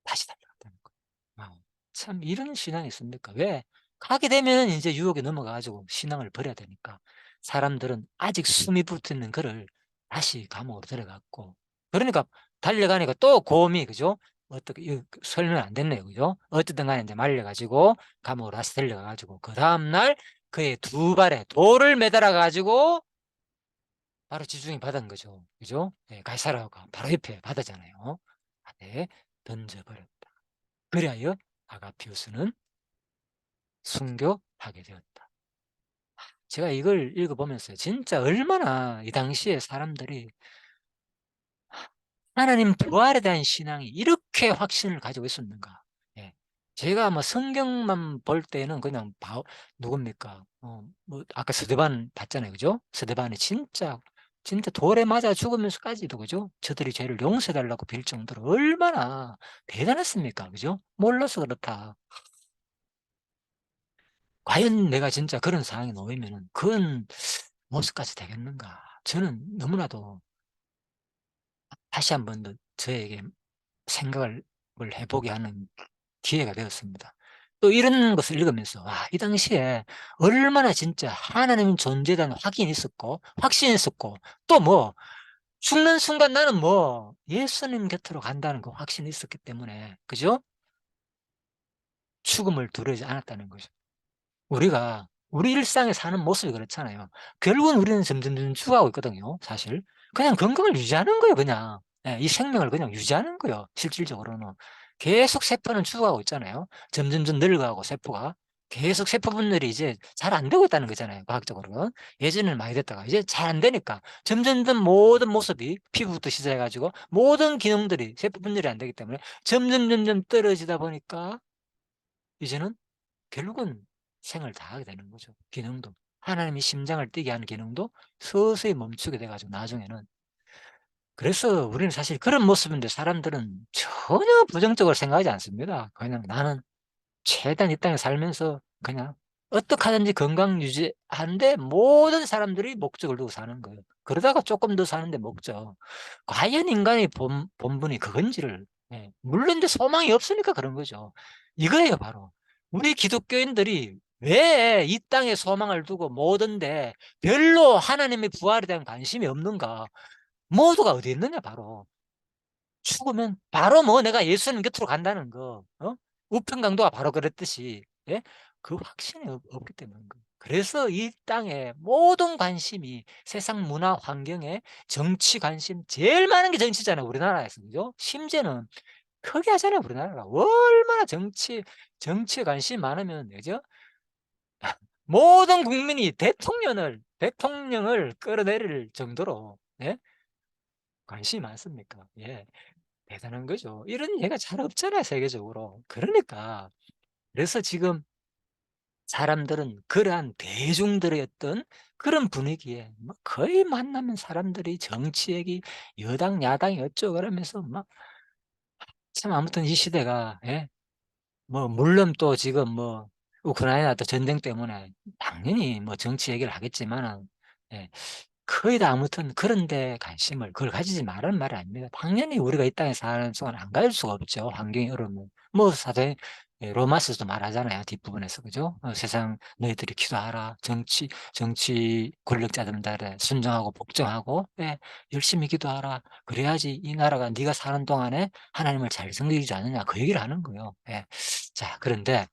다시 달려갔다는 거예요. 참, 이런 신앙이 있습니까? 왜? 가게 되면 이제 유혹에 넘어가 가지고 신앙을 버려야 되니까. 사람들은 아직 숨이 붙어있는 그를 다시 감옥으로 들어갔고, 그러니까 달려가니까 또 곰이, 그죠? 어떻게, 이거 설명 안 됐네요. 그죠? 어쨌든 간에 이제 말려 가지고 감옥으로 다시 들려가 가지고, 그 다음날 그의 두 발에 돌을 매달아 가지고 바로 지중해 바다인 거죠. 그죠? 예, 가이사라가 바로 옆에 바다잖아요. 바다에 던져버렸다. 그리하여 아가피우스는 순교하게 되었다. 제가 이걸 읽어보면서 진짜 얼마나 이 당시에 사람들이 하나님 부활에 대한 신앙이 이렇게 확신을 가지고 있었는가. 예. 제가 뭐 성경만 볼 때는 그냥 누굽니까? 뭐 아까 스데반 봤잖아요. 그죠? 스데반이 진짜 돌에 맞아 죽으면서까지도, 그죠? 저들이 죄를 용서해 달라고 빌 정도로 얼마나 대단했습니까? 그죠? 몰라서 그렇다. 과연 내가 진짜 그런 상황에 놓이면은 그런 모습까지 되겠는가? 저는 너무나도 다시 한 번 더 저에게 생각을 해보게 하는 기회가 되었습니다. 또 이런 것을 읽으면서, 이 당시에 얼마나 진짜 하나님 존재에 대한 확인이 있었고, 확신이 있었고, 또 뭐, 죽는 순간 나는 뭐, 예수님 곁으로 간다는 그 확신이 있었기 때문에, 그죠? 죽음을 두려워하지 않았다는 거죠. 우리가 우리 일상에 사는 모습이 그렇잖아요. 결국은 우리는 점점점 죽어가고 있거든요, 사실. 그냥 건강을 유지하는 거예요, 그냥. 예, 이 생명을 그냥 유지하는 거예요, 실질적으로는. 계속 세포는 죽어가고 있잖아요. 점점점 늙어가고, 세포가. 계속 세포 분열이 이제 잘 안 되고 있다는 거잖아요, 과학적으로는. 예전에는 많이 됐다가 이제 잘 안 되니까 점점점 모든 모습이, 피부부터 시작해가지고 모든 기능들이, 세포 분열이 안 되기 때문에 점점점점 떨어지다 보니까 이제는 결국은 생을 다하게 되는 거죠. 기능도. 하나님이 심장을 뛰게 하는 기능도 서서히 멈추게 돼 가지고 나중에는. 그래서 우리는 사실 그런 모습인데 사람들은 전혀 부정적으로 생각하지 않습니다. 그냥 '나는 최대한 이 땅에 살면서 그냥 어떻게 하든지 건강 유지하는데 모든 사람들이 목적을 두고 사는 거예요. 그러다가 조금 더 사는데 목적. 과연 인간의 본분이 그건지를, 예, 물론 이제 소망이 없으니까 그런 거죠. 이거예요 바로. 우리 기독교인들이 왜 이 땅에 소망을 두고 모든 데 별로 하나님의 부활에 대한 관심이 없는가. 모두가 어디 있느냐 바로. 죽으면 바로 뭐 내가 예수님 곁으로 간다는 거, 우편강도가 바로 그랬듯이, 예? 그 확신이 없기 때문인 거예요. 그래서 이 땅에 모든 관심이 세상 문화 환경에, 정치 관심 제일 많은 게 정치잖아요, 우리나라에서. 그죠? 심지어는 크게 하잖아요, 우리나라가. 얼마나 정치에 관심이 많으면, 그죠? 모든 국민이 대통령을 끌어내릴 정도로, 예? 관심이 많습니까? 예. 대단한 거죠. 이런 예가 잘 없잖아요, 세계적으로. 그러니까 그래서 지금 사람들은 그러한 대중들의 어떤 그런 분위기에 뭐 거의 만나면 사람들이 정치 얘기, 여당 야당이 어쩌고 그러면서 막, 참 아무튼 이 시대가, 예, 뭐 물론 또 지금 뭐 우크라이나 또 전쟁 때문에 당연히 뭐 정치 얘기를 하겠지만은, 예, 거의 다 아무튼 그런 데 관심을, 그걸 가지지 말라는 말이 아닙니다. 당연히 우리가 이 땅에 사는 동안 안 가질 수가 없죠, 환경이 어려우면. 뭐 사도행, 예, 로마서도 말하잖아요, 뒷부분에서. 그죠? 세상 너희들이 기도하라. 정치 권력자들한테 순종하고 복종하고, 예, 열심히 기도하라. 그래야지 이 나라가 네가 사는 동안에 하나님을 잘 섬기지 않느냐, 그 얘기를 하는 거예요. 예. 자, 그런데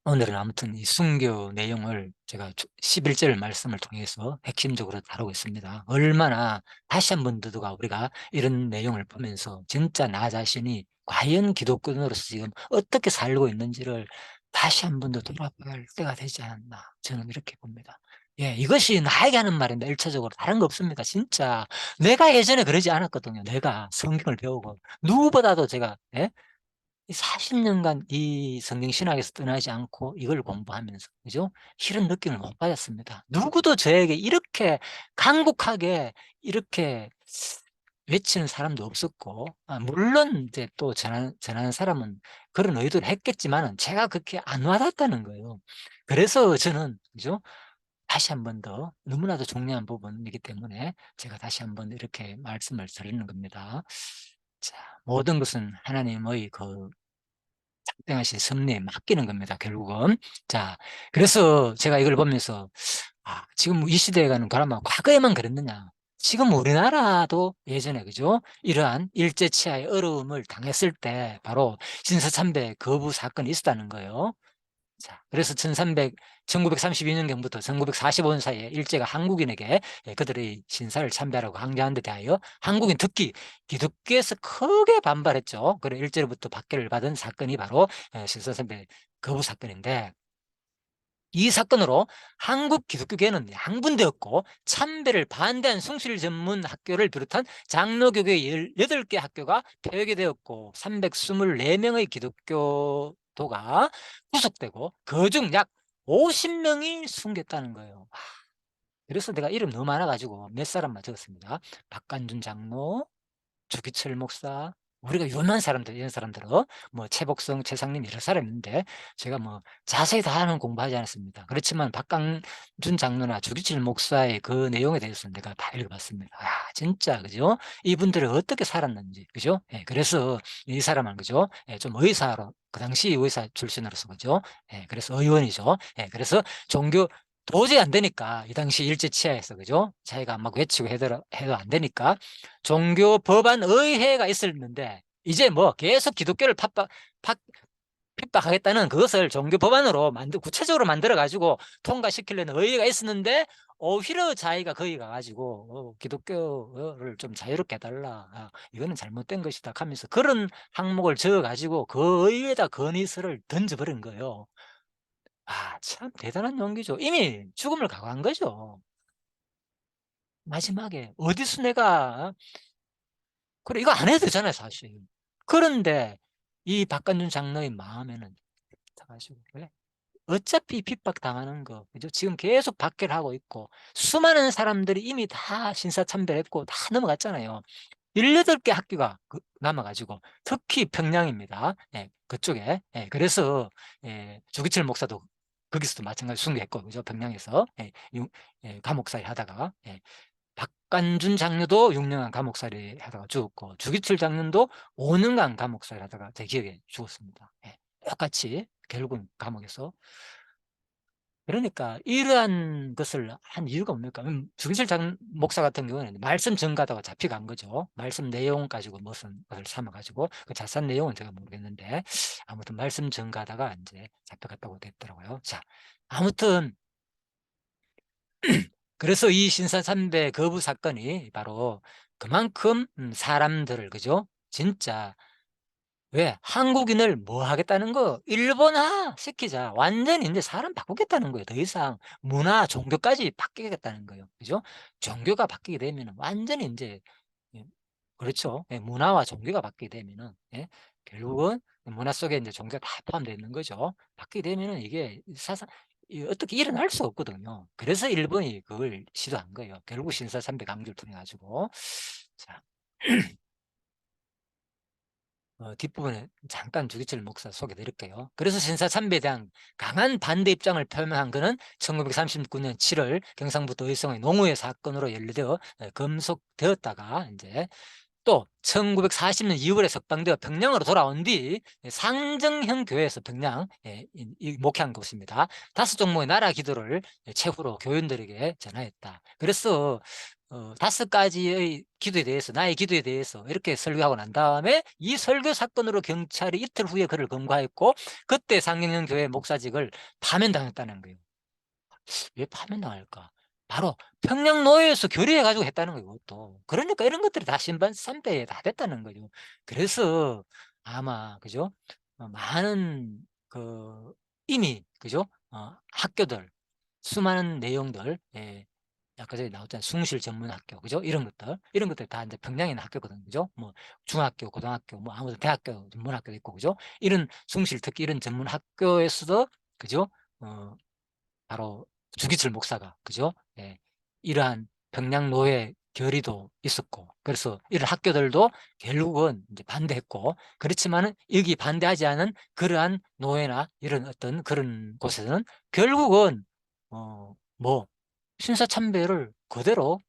오늘은 아무튼 이 순교 내용을 제가 11절 말씀을 통해서 핵심적으로 다루고 있습니다. 얼마나 다시 한 번 더 우리가 이런 내용을 보면서 진짜 나 자신이 과연 기독교인으로서 지금 어떻게 살고 있는지를 다시 한 번 더 돌아봐야 할 때가 되지 않았나, 저는 이렇게 봅니다. 예, 이것이 나에게 하는 말입니다. 1차적으로 다른 거 없습니다. 진짜 내가 예전에 그러지 않았거든요. 내가 성경을 배우고 누구보다도 제가, 예? 이 40 년간 이 성경 신학에서 떠나지 않고 이걸 공부하면서 그죠? 이런 느낌을 못 받았습니다. 누구도 저에게 이렇게 간곡하게 이렇게 외치는 사람도 없었고, 물론 이제 또 전하는 사람은 그런 의도를 했겠지만은 제가 그렇게 안 와닿았다는 거예요. 그래서 저는 그죠? 다시 한 번 더 너무나도 중요한 부분이기 때문에 제가 다시 한번 이렇게 말씀을 드리는 겁니다. 자, 모든 것은 하나님의 그 작정하신 섭리에 맡기는 겁니다, 결국은. 자, 그래서 제가 이걸 보면서 지금 이 시대에 가는 거라면 과거에만 그랬느냐. 지금 우리나라도 예전에 그죠? 이러한 일제 치하의 어려움을 당했을 때 바로 신사참배 거부 사건이 있었다는 거예요. 자, 그래서 1932년경부터 1945년 사이에 일제가 한국인에게 그들의 신사를 참배하라고 강조한 데 대하여 한국인 특히 기독교에서 크게 반발했죠. 그래 일제로부터 박해를 받은 사건이 바로 신사 참배 거부 사건인데, 이 사건으로 한국 기독교계는 양분되었고 참배를 반대한 숭실 전문 학교를 비롯한 장로교계 18개 학교가 폐역이 되었고 324명의 기독교도가 구속되고 그중 약 50명이 숨겼다는 거예요. 그래서 내가 이름 너무 많아 가지고 몇 사람만 적었습니다. 박관준 장로, 주기철 목사, 우리가 유명한 사람들, 이런 사람들은 뭐 최복성, 최상림 여러 사람이 있는데 제가 뭐 자세히 다는 공부하지 않았습니다. 그렇지만 박강준 장로나 주기철 목사의 그 내용에 대해서는 내가 다 읽어봤습니다. 진짜 그죠? 이분들이 어떻게 살았는지 그죠? 그래서 이 사람은 그죠? 좀 의사로 그 당시 의사 출신으로서 그죠? 그래서 의원이죠. 그래서 종교 도저히 안 되니까 이 당시 일제 치하에서 그죠? 자기가 막 외치고 해도 안 되니까 종교 법안 의회가 있었는데 이제 뭐 계속 기독교를 핍박하겠다는 그것을 종교 법안으로 구체적으로 만들어 가지고 통과시키려는 의회가 있었는데 오히려 자기가 거기 가가지고 기독교를 좀 자유롭게 해달라, 이거는 잘못된 것이다 하면서 그런 항목을 적어 가지고 그 의회에다 건의서를 던져버린 거예요. 참 대단한 용기죠. 이미 죽음을 각오한 거죠. 마지막에 어디서 내가 그래 이거 안 해도 되잖아요 사실. 그런데 이 박관준 장로의 마음에는 가지고 왜 어차피 핍박당하는 거 그죠? 지금 계속 박해를 하고 있고 수많은 사람들이 이미 다 신사참배했고 다 넘어갔잖아요. 18개 학교가 남아 가지고 특히 평양입니다. 그쪽에. 그래서 주기철 목사도 거기서도 마찬가지로 순교했고 그죠? 평양에서. 감옥살이 하다가. 박관준 장로도 6년간 감옥살이 하다가 죽었고 주기철 장로도 5년간 감옥살이 하다가 제 기억에 죽었습니다. 똑같이 결국은 감옥에서. 그러니까 이러한 것을 한 이유가 뭡니까? 주기철 목사 같은 경우는 말씀 전가다가 잡혀간 거죠. 말씀 내용 가지고 무슨 것을 삼아 가지고 그 자세한 내용은 제가 모르겠는데 아무튼 말씀 전가다가 이제 잡혀갔다고 됐더라고요. 자, 아무튼 그래서 이 신사참배 거부 사건이 바로 그만큼 사람들을 그죠? 진짜 왜 한국인을 뭐 하겠다는 거 일본화 시키자. 완전히 인제 사람 바꾸겠다는 거예요. 더 이상 문화, 종교까지 바뀌겠다는 거예요. 그죠? 종교가 바뀌게 되면은 완전히 인제 예 그렇죠. 문화와 종교가 바뀌게 되면은 결국은 문화 속에 인제 종교가 다 포함되어 있는 거죠. 바뀌게 되면은 이게 사상 어떻게 일어날 수 없거든요. 그래서 일본이 그걸 시도한 거예요. 결국 신사참배 강조를 통해 가지고. 자. 뒷부분에 잠깐 주기철 목사 소개 드릴게요. 그래서 신사참배에 대한 강한 반대 입장을 표명한 그는 1939년 7월 경상북도 의성의 농우회 사건으로 연루되어 검속되었다가 이제 또 1940년 2월에 석방되어 평양으로 돌아온 뒤 상정형 교회에서 평양 목회한 곳입니다. 5종목의 나라 기도를 최후로 교인들에게 전하였다. 그래서 5가지의 기도에 대해서 나의 기도에 대해서 이렇게 설교하고 난 다음에 이 설교 사건으로 경찰이 이틀 후에 그를 검거했고 그때 상경형 교회 목사직을 파면당했다는 거예요. 왜 파면당할까? 바로 평양노예에서 교류해 가지고 했다는 거예요 그것도. 그러니까 이런 것들이 다 신반삼배에 다 됐다는 거죠. 그래서 아마 그죠? 많은 이미 그죠? 학교들 수많은 내용들 아까 전에 나왔잖아요. 숭실 전문 학교, 그죠? 이런 것들 다 이제 평양에 있는 학교거든요, 그죠? 뭐 중학교, 고등학교, 뭐 아무튼 대학교, 전문 학교도 있고, 그죠? 이런 숭실, 특히 이런 전문 학교에서도, 그죠? 어, 바로 주기철 목사가, 그죠? 예, 이러한 평양노예 결의도 있었고, 그래서 이런 학교들도 결국은 이제 반대했고, 그렇지만은 여기 반대하지 않은 그러한 노예나 이런 어떤 그런 곳에서는 결국은 뭐 신사참배를 그대로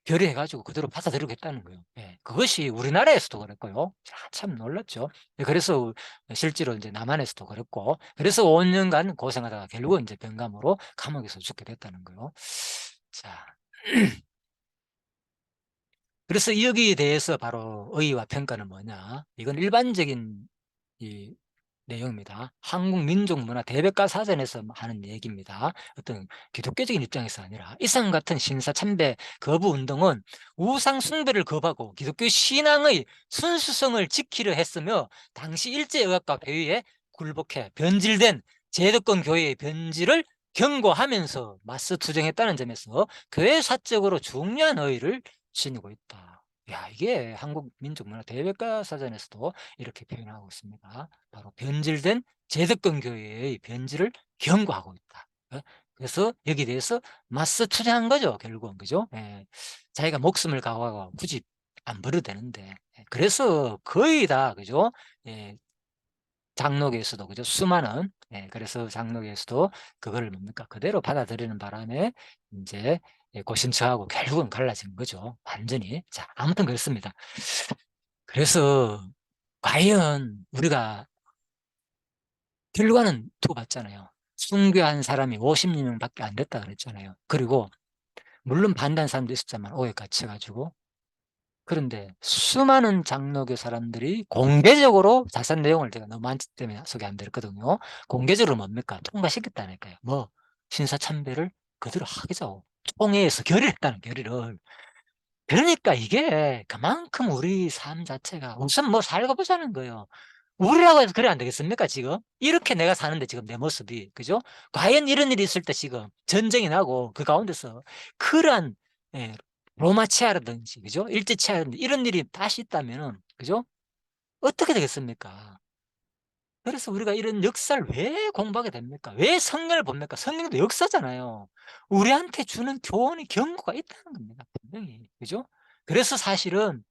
결의해가지고 그대로 받아들이겠다는 거예요. 예, 그것이 우리나라에서도 그랬고요. 참 놀랐죠. 예, 그래서 실제로 이제 남한에서도 그랬고, 그래서 5년간 고생하다가 결국은 이제 병감으로 감옥에서 죽게 됐다는 거예요. 자, 그래서 여기에 대해서 바로 의의와 평가는 뭐냐? 이건 일반적인 이 내용입니다. 한국민족문화 대백과 사전에서 하는 얘기입니다. 어떤 기독교적인 입장에서 아니라 이상 같은 신사참배 거부 운동은 우상 숭배를 거부하고 기독교 신앙의 순수성을 지키려 했으며 당시 일제의학과 교회에 굴복해 변질된 제도권 교회의 변질을 경고하면서 맞서 투쟁했다는 점에서 교회 사적으로 중요한 의의를 지니고 있다. 야, 이게 한국민족문화 대백과 사전에서도 이렇게 표현하고 있습니다. 바로 변질된 제득권 교회의 변질을 경고하고 있다. 그래서 여기에 대해서 맞서 투쟁한 거죠, 결국은. 그죠? 예. 자기가 목숨을 각오하고 굳이 안 버려도 되는데. 예. 그래서 거의 다, 그죠? 예. 장로교에서도, 그죠? 수많은, 예. 그래서 장로교에서도 그거를 뭡니까? 그대로 받아들이는 바람에 이제 고신처하고 결국은 갈라진 거죠. 완전히. 자, 아무튼 그렇습니다. 그래서 과연 우리가 결과는 두고 봤잖아요. 순교한 사람이 50명밖에 안 됐다 그랬잖아요. 그리고 물론 반대한 사람도 있었지만 오해 갇혀가지고, 그런데 수많은 장로교 사람들이 공개적으로 자세한 내용을 제가 너무 많기 때문에 소개 안 드렸거든요. 공개적으로 뭡니까? 통과시켰다니까요. 뭐 신사참배를 그대로 하겠죠. 총회에서 결의했다는 결의를. 그러니까 이게 그만큼 우리 삶 자체가 우선 뭐 살고 보자는 거예요. 우리라고 해서 그래 안 되겠습니까, 지금? 이렇게 내가 사는데 지금 내 모습이, 그죠? 과연 이런 일이 있을 때 지금 전쟁이 나고 그 가운데서 그러한, 예, 로마 치하라든지, 그죠? 일제 치하라든지 이런 일이 다시 있다면은, 그죠? 어떻게 되겠습니까? 그래서 우리가 이런 역사를 왜 공부하게 됩니까? 왜 성경을 봅니까? 성경도 역사잖아요. 우리한테 주는 교훈이 경고가 있다는 겁니다, 분명히. 그죠? 그래서 사실은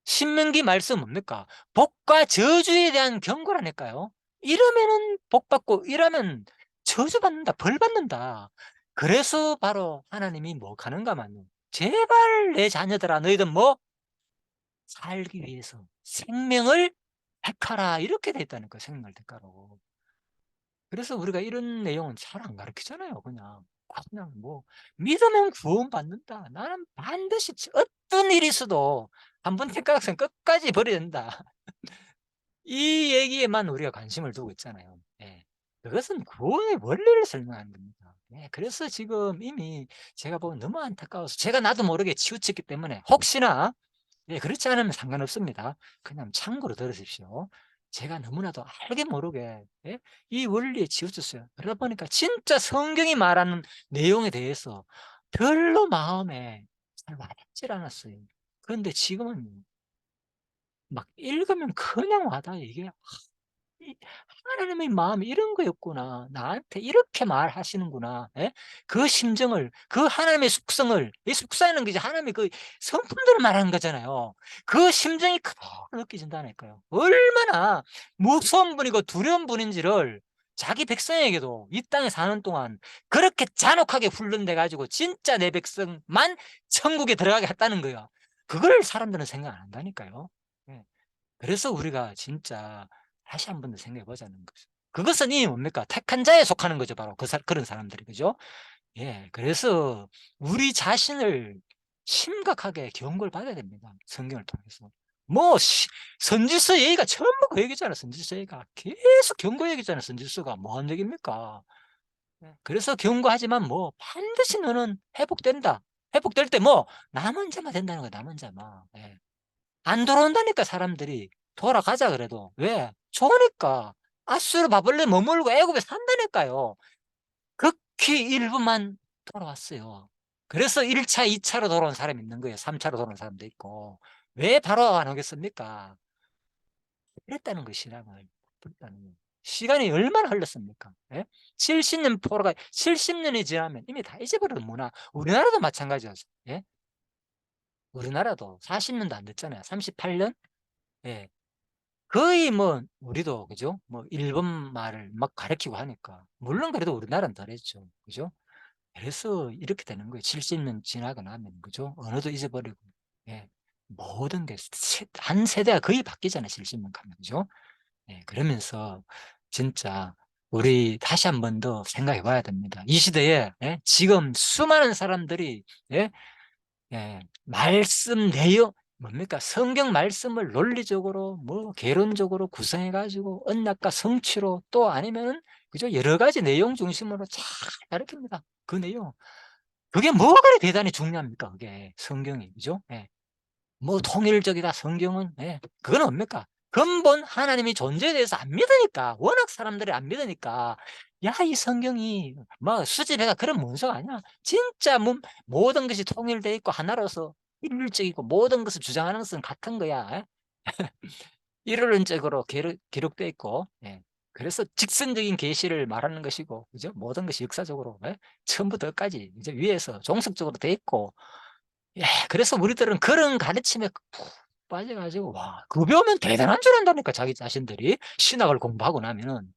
신명기 말씀 뭡니까? 복과 저주에 대한 경고라니까요. 이러면은 복 받고 이러면 저주 받는다, 벌 받는다. 그래서 바로 하나님이 뭐 하는가만요. 제발 내 자녀들아 너희들 뭐 살기 위해서 생명을 택하라 이렇게 돼 있다는 거예요. 생명을 택하라고. 그래서 우리가 이런 내용은 잘 안 가르치잖아요. 그냥 뭐 믿으면 구원받는다. 나는 반드시 어떤 일이 있어도 한번 택각생 끝까지 버려야 된다. 이 얘기에만 우리가 관심을 두고 있잖아요. 예. 그것은 구원의 원리를 설명하는 겁니다. 예. 그래서 지금 이미 제가 보면 너무 안타까워서 제가 나도 모르게 치우쳤기 때문에 혹시나 예, 그렇지 않으면 상관없습니다. 그냥 참고로 들으십시오. 제가 너무나도 알게 모르게 예? 이 원리에 치우쳤어요. 그러다 보니까 진짜 성경이 말하는 내용에 대해서 별로 마음에 잘 와닿질 않았어요. 그런데 지금은 막 읽으면 그냥 와닿아요. 이게 이 하나님의 마음이 이런 거였구나. 나한테 이렇게 말하시는구나. 예? 그 심정을, 그 하나님의 속성을, 이 속성이라는 게 이제 하나님의 그 성품들을 말하는 거잖아요. 그 심정이 그대로 느껴진다니까요. 얼마나 무서운 분이고 두려운 분인지를 자기 백성에게도 이 땅에 사는 동안 그렇게 잔혹하게 훈련돼 가지고 진짜 내 백성만 천국에 들어가게 했다는 거예요. 그걸 사람들은 생각 안 한다니까요. 예. 그래서 우리가 진짜 다시 한 번 더 생각해 보자는 거죠. 그것은 이 뭡니까? 택한 자에 속하는 거죠. 바로 그런 사람들이. 그죠? 예. 그래서 우리 자신을 심각하게 경고를 받아야 됩니다. 성경을 통해서. 뭐, 선지서 얘기가 전부 그 얘기잖아. 선지서 얘기가. 계속 경고 얘기잖아. 선지서가. 뭐 하는 얘기입니까? 예. 그래서 경고하지만 뭐, 반드시 너는 회복된다. 회복될 때 뭐, 남은 자만 된다는 거야. 남은 자만. 예. 안 돌아온다니까 사람들이. 돌아가자 그래도. 왜? 좋으니까. 아수르 바벨론에 머물고 애굽에 산다니까요. 극히 일부만 돌아왔어요. 그래서 1차, 2차로 돌아온 사람이 있는 거예요. 3차로 돌아온 사람도 있고. 왜 바로 안 오겠습니까? 그랬다는 거예요, 신앙을. 그랬다는 거예요. 시간이 얼마나 흘렀습니까? 예? 70년 포로가 70년이 지나면 이미 다 잊어버린 문화. 우리나라도 마찬가지였어요. 예? 우리나라도 40년도 안 됐잖아요. 38년? 예. 거의 뭐 우리도 그죠? 뭐 일본 말을 막 가르치고 하니까. 물론 그래도 우리나라는 덜했죠. 그죠? 그래서 이렇게 되는 거예요. 70년 지나고 나면 그죠? 언어도 잊어버리고. 예. 모든 게 한 세대가 거의 바뀌잖아요. 70년 가면. 그죠? 예. 그러면서 진짜 우리 다시 한 번 더 생각해 봐야 됩니다. 이 시대에 예? 지금 수많은 사람들이 예? 예. 말씀 내용 뭡니까? 성경 말씀을 논리적으로 뭐 개론적으로 구성해 가지고 언약과 성취로 또 아니면은 그죠? 여러 가지 내용 중심으로 잘 가르칩니다. 그 내용. 그게 뭐가 그리 대단히 중요합니까? 그게 성경이. 그죠? 예. 뭐 통일적이다 성경은. 예. 그건 뭡니까? 근본 하나님이 존재에 대해서 안 믿으니까. 워낙 사람들이 안 믿으니까. 야, 이 성경이 뭐 수집해가 그런 문서가 아니야. 진짜 뭐 모든 것이 통일돼 있고 하나로서 일률적이고 모든 것을 주장하는 것은 같은 거야. 예? 일원적으로 기록돼 있고. 예. 그래서 직선적인 계시를 말하는 것이고, 그죠? 모든 것이 역사적으로 예? 처음부터 끝까지 이제 위에서 종속적으로 돼 있고. 예, 그래서 우리들은 그런 가르침에 푹 빠져가지고 와, 그거 배우면 대단한 줄 안다니까 자기 자신들이 신학을 공부하고 나면은.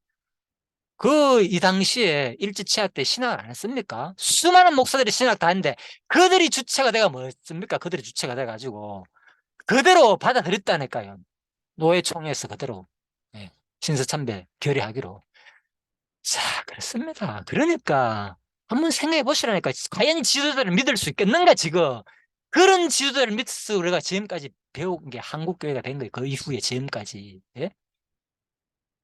이 당시에 일제치하 때 신학을 안 했습니까? 수많은 목사들이 신학 다 했는데 그들이 주체가 돼가 뭐였습니까? 그들이 주체가 돼가지고 그대로 받아들였다니까요. 노예총회에서 그대로 예, 신서참배 결의하기로. 자, 그렇습니다. 그러니까 한번 생각해 보시라니까. 과연 이 지도자를 믿을 수 있겠는가 지금. 그런 지도자를 믿어서 우리가 지금까지 배운 게 한국교회가 된 거예요. 그 이후에 지금까지. 예?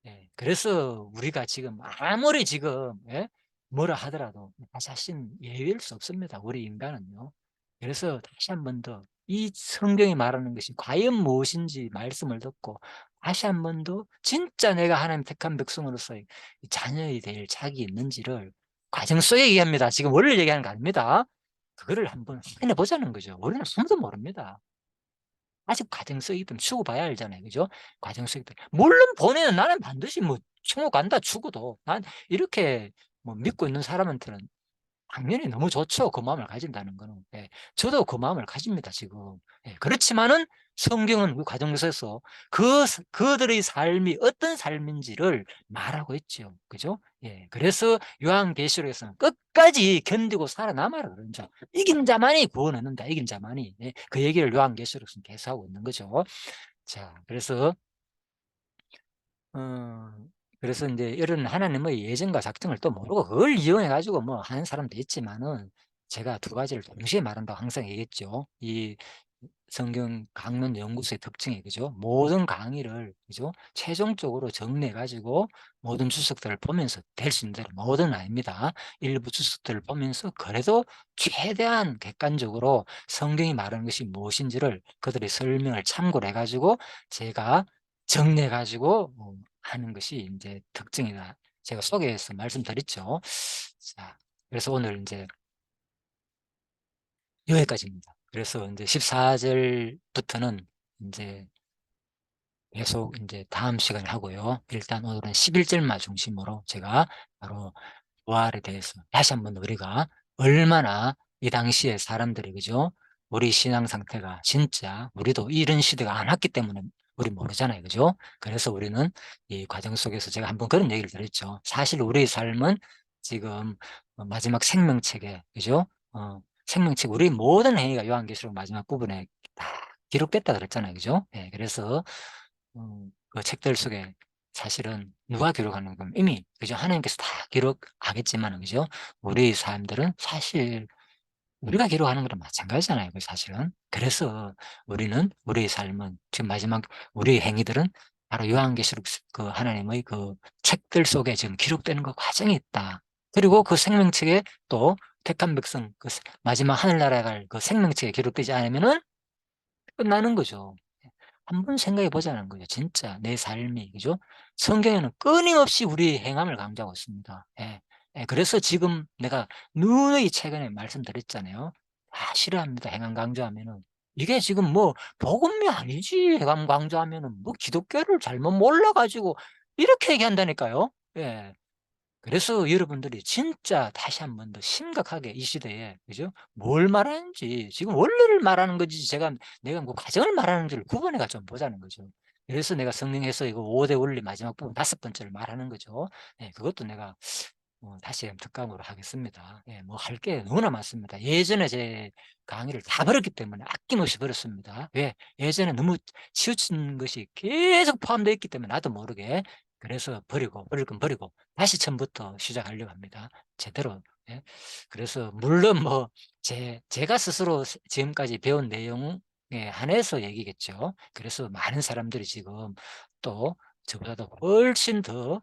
예. 그래서 우리가 지금 아무리 지금 예? 뭐라 하더라도 자신 예외일 수 없습니다. 우리 인간은요. 그래서 다시 한 번 더 이 성경이 말하는 것이 과연 무엇인지 말씀을 듣고 다시 한 번 더 진짜 내가 하나님 택한 백성으로서 이 자녀이 될 자격이 있는지를 과정 속에 얘기합니다. 지금 원래 얘기하는 거 아닙니다. 그거를 한번 확인해 보자는 거죠. 우리는 아무도 모릅니다. 아직 과정 속이기 때문에 죽어 봐야 알잖아요. 그죠? 과정 속이기 때문에. 물론 본인은 나는 반드시 뭐 천국 간다 죽어도 난 이렇게 뭐 믿고 있는 사람한테는 당연히 너무 좋죠. 그 마음을 가진다는 거는. 예. 저도 그 마음을 가집니다, 지금. 예. 그렇지만은 성경은 그 과정에서 그들의 삶이 어떤 삶인지를 말하고 있죠. 그죠? 예. 그래서 요한계시록에서는 끝까지 견디고 살아남아라 그러죠. 이긴 자만이 구원 얻는다. 이긴 자만이. 예. 그 얘기를 요한계시록에서는 계속하고 있는 거죠. 자, 어 그래서 인제 이런 하나님의 예정과 작정을 또 모르고 그걸 이용해 가지고 뭐 하는 사람도 있지만은 제가 두 가지를 동시에 말한다고 항상 얘기했죠. 이 성경 강론 연구소의 특징이 그죠? 모든 강의를 그죠? 최종적으로 정리해 가지고 모든 주석들을 보면서 될 수 있는 대로 모두는 아닙니다. 일부 주석들을 보면서 그래도 최대한 객관적으로 성경이 말하는 것이 무엇인지를 그들의 설명을 참고를 해 가지고 제가 정리해 가지고 하는 것이 인제 특징이다. 제가 소개해서 말씀드렸죠. 자, 그래서 오늘 인제 여기까지입니다. 그래서 인제 14 절부터는 인제 계속 인제 다음 시간에 하고요. 일단 오늘은 11 절만 중심으로 제가 바로 부활에 대해서 다시 한번 우리가 얼마나 이 당시에 사람들이 그죠? 우리 신앙 상태가 진짜 우리도 이런 시대가 안 왔기 때문에 우리 모르잖아요. 그죠? 그래서 우리는 이 과정 속에서 제가 한번 그런 얘기를 드렸죠. 사실 우리의 삶은 지금 마지막 생명책에 그죠? 생명책 우리 모든 행위가 요한계시록 마지막 부분에 다 기록됐다 그랬잖아요. 그죠? 예. 그래서 그 책들 속에 사실은 누가 기록하는 건 이미 그죠? 하나님께서 다 기록하겠지만은 그죠? 우리 삶들은 사실 우리가 기록하는 거랑 마찬가지잖아요, 그 사실은. 그래서 우리는 우리의 삶은 지금 마지막 우리의 행위들은 바로 요한계시록 그 하나님의 그 책들 속에 지금 기록되는 그 과정이 있다. 그리고 그 생명책에 또 택한 백성 마지막 하늘나라에 갈 그 생명책에 기록되지 않으면은 끝나는 거죠. 한번 생각해 보자는 거죠. 진짜 내 삶이 그죠? 성경에는 끊임없이 우리의 행함을 강조하고 있습니다. 예. 예, 그래서 지금 내가 누누이 최근에 말씀드렸잖아요. 다 싫어합니다, 행한 강조하면은. 이게 지금 뭐 복음이 아니지, 행한 강조하면은. 뭐 기독교를 잘못 몰라 가지고 이렇게 얘기한다니까요. 예. 그래서 여러분들이 진짜 다시 한 번 더 심각하게 이 시대에, 그죠? 뭘 말하는지, 지금 원리를 말하는 건지, 내가 뭐 가정을 말하는지를 구분해가 좀 보자는 거죠. 그래서 내가 성령에서 이거 5대 원리 마지막 부분 다섯 번째를 말하는 거죠. 예, 그것도 내가 다시 특강으로 하겠습니다. 예, 뭐 할 게 너무나 많습니다. 예전에 제 강의를 다 버렸기 때문에 아낌없이 버렸습니다. 왜? 예전에 너무 치우친 것이 계속 포함되어 있기 때문에 나도 모르게. 그래서 버릴 건 버리고 다시 처음부터 시작하려고 합니다. 제대로. 예. 그래서 물론 뭐 제가 스스로 지금까지 배운 내용에 한해서 얘기겠죠. 그래서 많은 사람들이 지금 또 저보다도 훨씬 더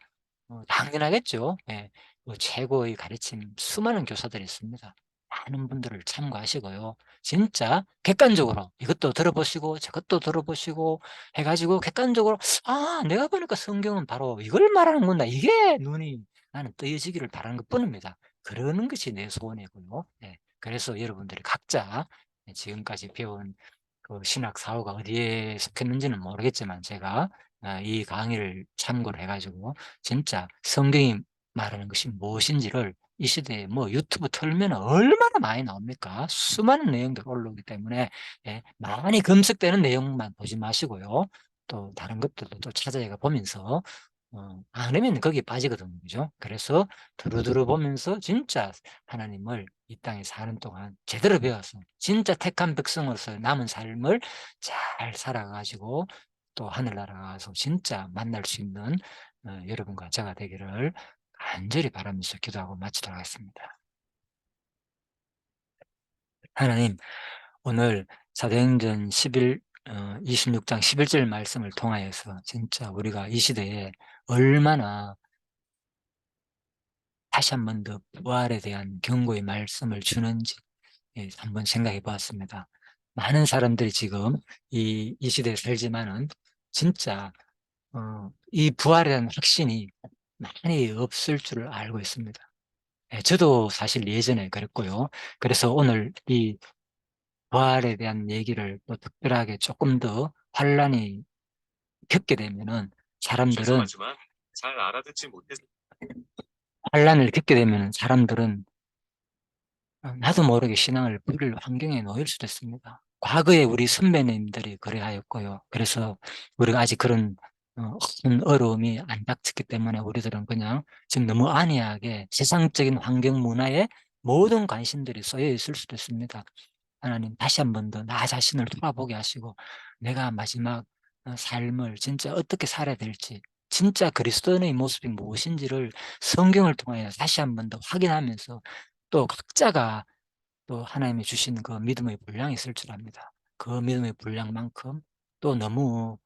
당연하겠죠. 예. 최고의 가르침 수많은 교사들이 있습니다. 많은 분들을 참고하시고요. 진짜 객관적으로 이것도 들어보시고 저것도 들어보시고 해 가지고 객관적으로 '아 내가 보니까 성경은 바로 이걸 말하는구나.' 이게 눈이 나는 뜨여지기를 바라는 것뿐입니다. 그러는 것이 내 소원이고요. 예. 그래서 여러분들이 각자 지금까지 배운 그 신학 사후가 어디에 속했는지는 모르겠지만 제가 이 강의를 참고를 해 가지고 진짜 성경이 말하는 것이 무엇인지를 이 시대에 뭐 유튜브 틀면은 얼마나 많이 나옵니까? 수많은 내용들이 올라오기 때문에 예, 많이 검색되는 내용만 보지 마시고요. 또 다른 것들도 또 찾아가 보면서 안 하면 거기에 빠지거든요. 그죠? 그래서 두루두루 보면서 진짜 하나님을 이 땅에 사는 동안 제대로 배워서 진짜 택한 백성으로서 남은 삶을 잘 살아 가지고 또 하늘나라 가서 진짜 만날 수 있는 여러분과 제가 되기를 간절히 바라면서 기도하고 마치도록 하겠습니다. 하나님, 오늘 사도행전 26장 11절 말씀을 통하여서 진짜 우리가 이 시대에 얼마나 다시 한 번 더 부활에 대한 경고의 말씀을 주는지 한번 생각해 보았습니다. 많은 사람들이 지금 이 시대에 살지만은 진짜 이 부활에 대한 확신이 많이 없을 줄을 알고 있습니다. 예, 저도 사실 예전에 그랬고요. 그래서 오늘 이 부활에 대한 얘기를 또 특별하게 조금 더 환란이 겪게 되면은 사람들은 죄송하지만 잘 알아듣지 못해서 환란을 겪게 되면은 사람들은 나도 모르게 신앙을 버릴 환경에 놓일 수도 있습니다. 과거에 우리 선배님들이 그래하였고요. 그래서 우리가 아직 그런 큰 어려움이 안 닥쳤기 때문에 우리들은 그냥 지금 너무 안이하게 세상적인 환경 문화에 모든 관심들이 쏘여 있을 수도 있습니다. 하나님 다시 한 번 더 나 자신을 돌아보게 하시고 내가 마지막 삶을 진짜 어떻게 살아야 될지 진짜 그리스도인의 모습이 무엇인지를 성경을 통하여 다시 한 번 더 확인하면서 또 각자가 또 하나님이 주신 그 믿음의 분량이 있을 줄 압니다. 그 믿음의 분량만큼 또 너무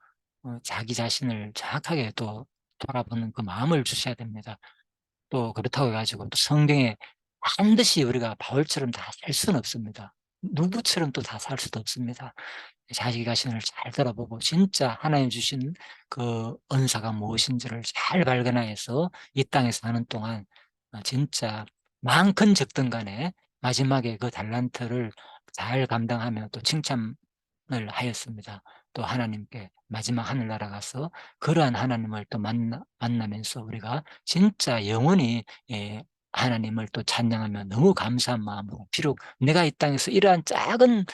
자기 자신을 정확하게 또 돌아보는 그 마음을 주셔야 됩니다. 또 그렇다고 해 가지고 또 성경에 반드시 우리가 바울처럼 다 살 수는 없습니다. 누구처럼 또 다 살 수도 없습니다. 자기 자신을 잘 돌아보고 진짜 하나님 주신 그 은사가 무엇인지를 잘 발견하여서 이 땅에 사는 동안 진짜 많건 적든 간에 마지막에 그 달란트를 잘 감당하며 또 칭찬을 하였습니다. 또 하나님께 마지막 하늘나라 가서 그러한 하나님을 또 만나면서 우리가 진짜 영원히 하나님을 또 찬양하며 너무 감사한 마음으로 비록 내가 이 땅에서 이러한 작은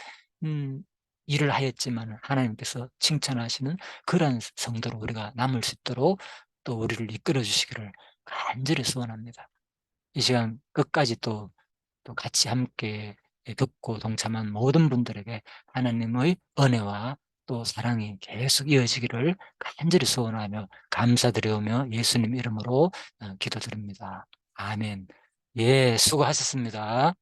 음 일을 하였지만 하나님께서 칭찬하시는 그러한 성도로 우리가 남을 수 있도록 또 우리를 이끌어 주시기를 간절히 소원합니다. 이 시간 끝까지 또 같이 함께 듣고 동참한 모든 분들에게 하나님의 은혜와 또 사랑이 계속 이어지기를 간절히 소원하며 감사드리오며 예수님 이름으로 기도드립니다. 아멘. 예, 수고하셨습니다.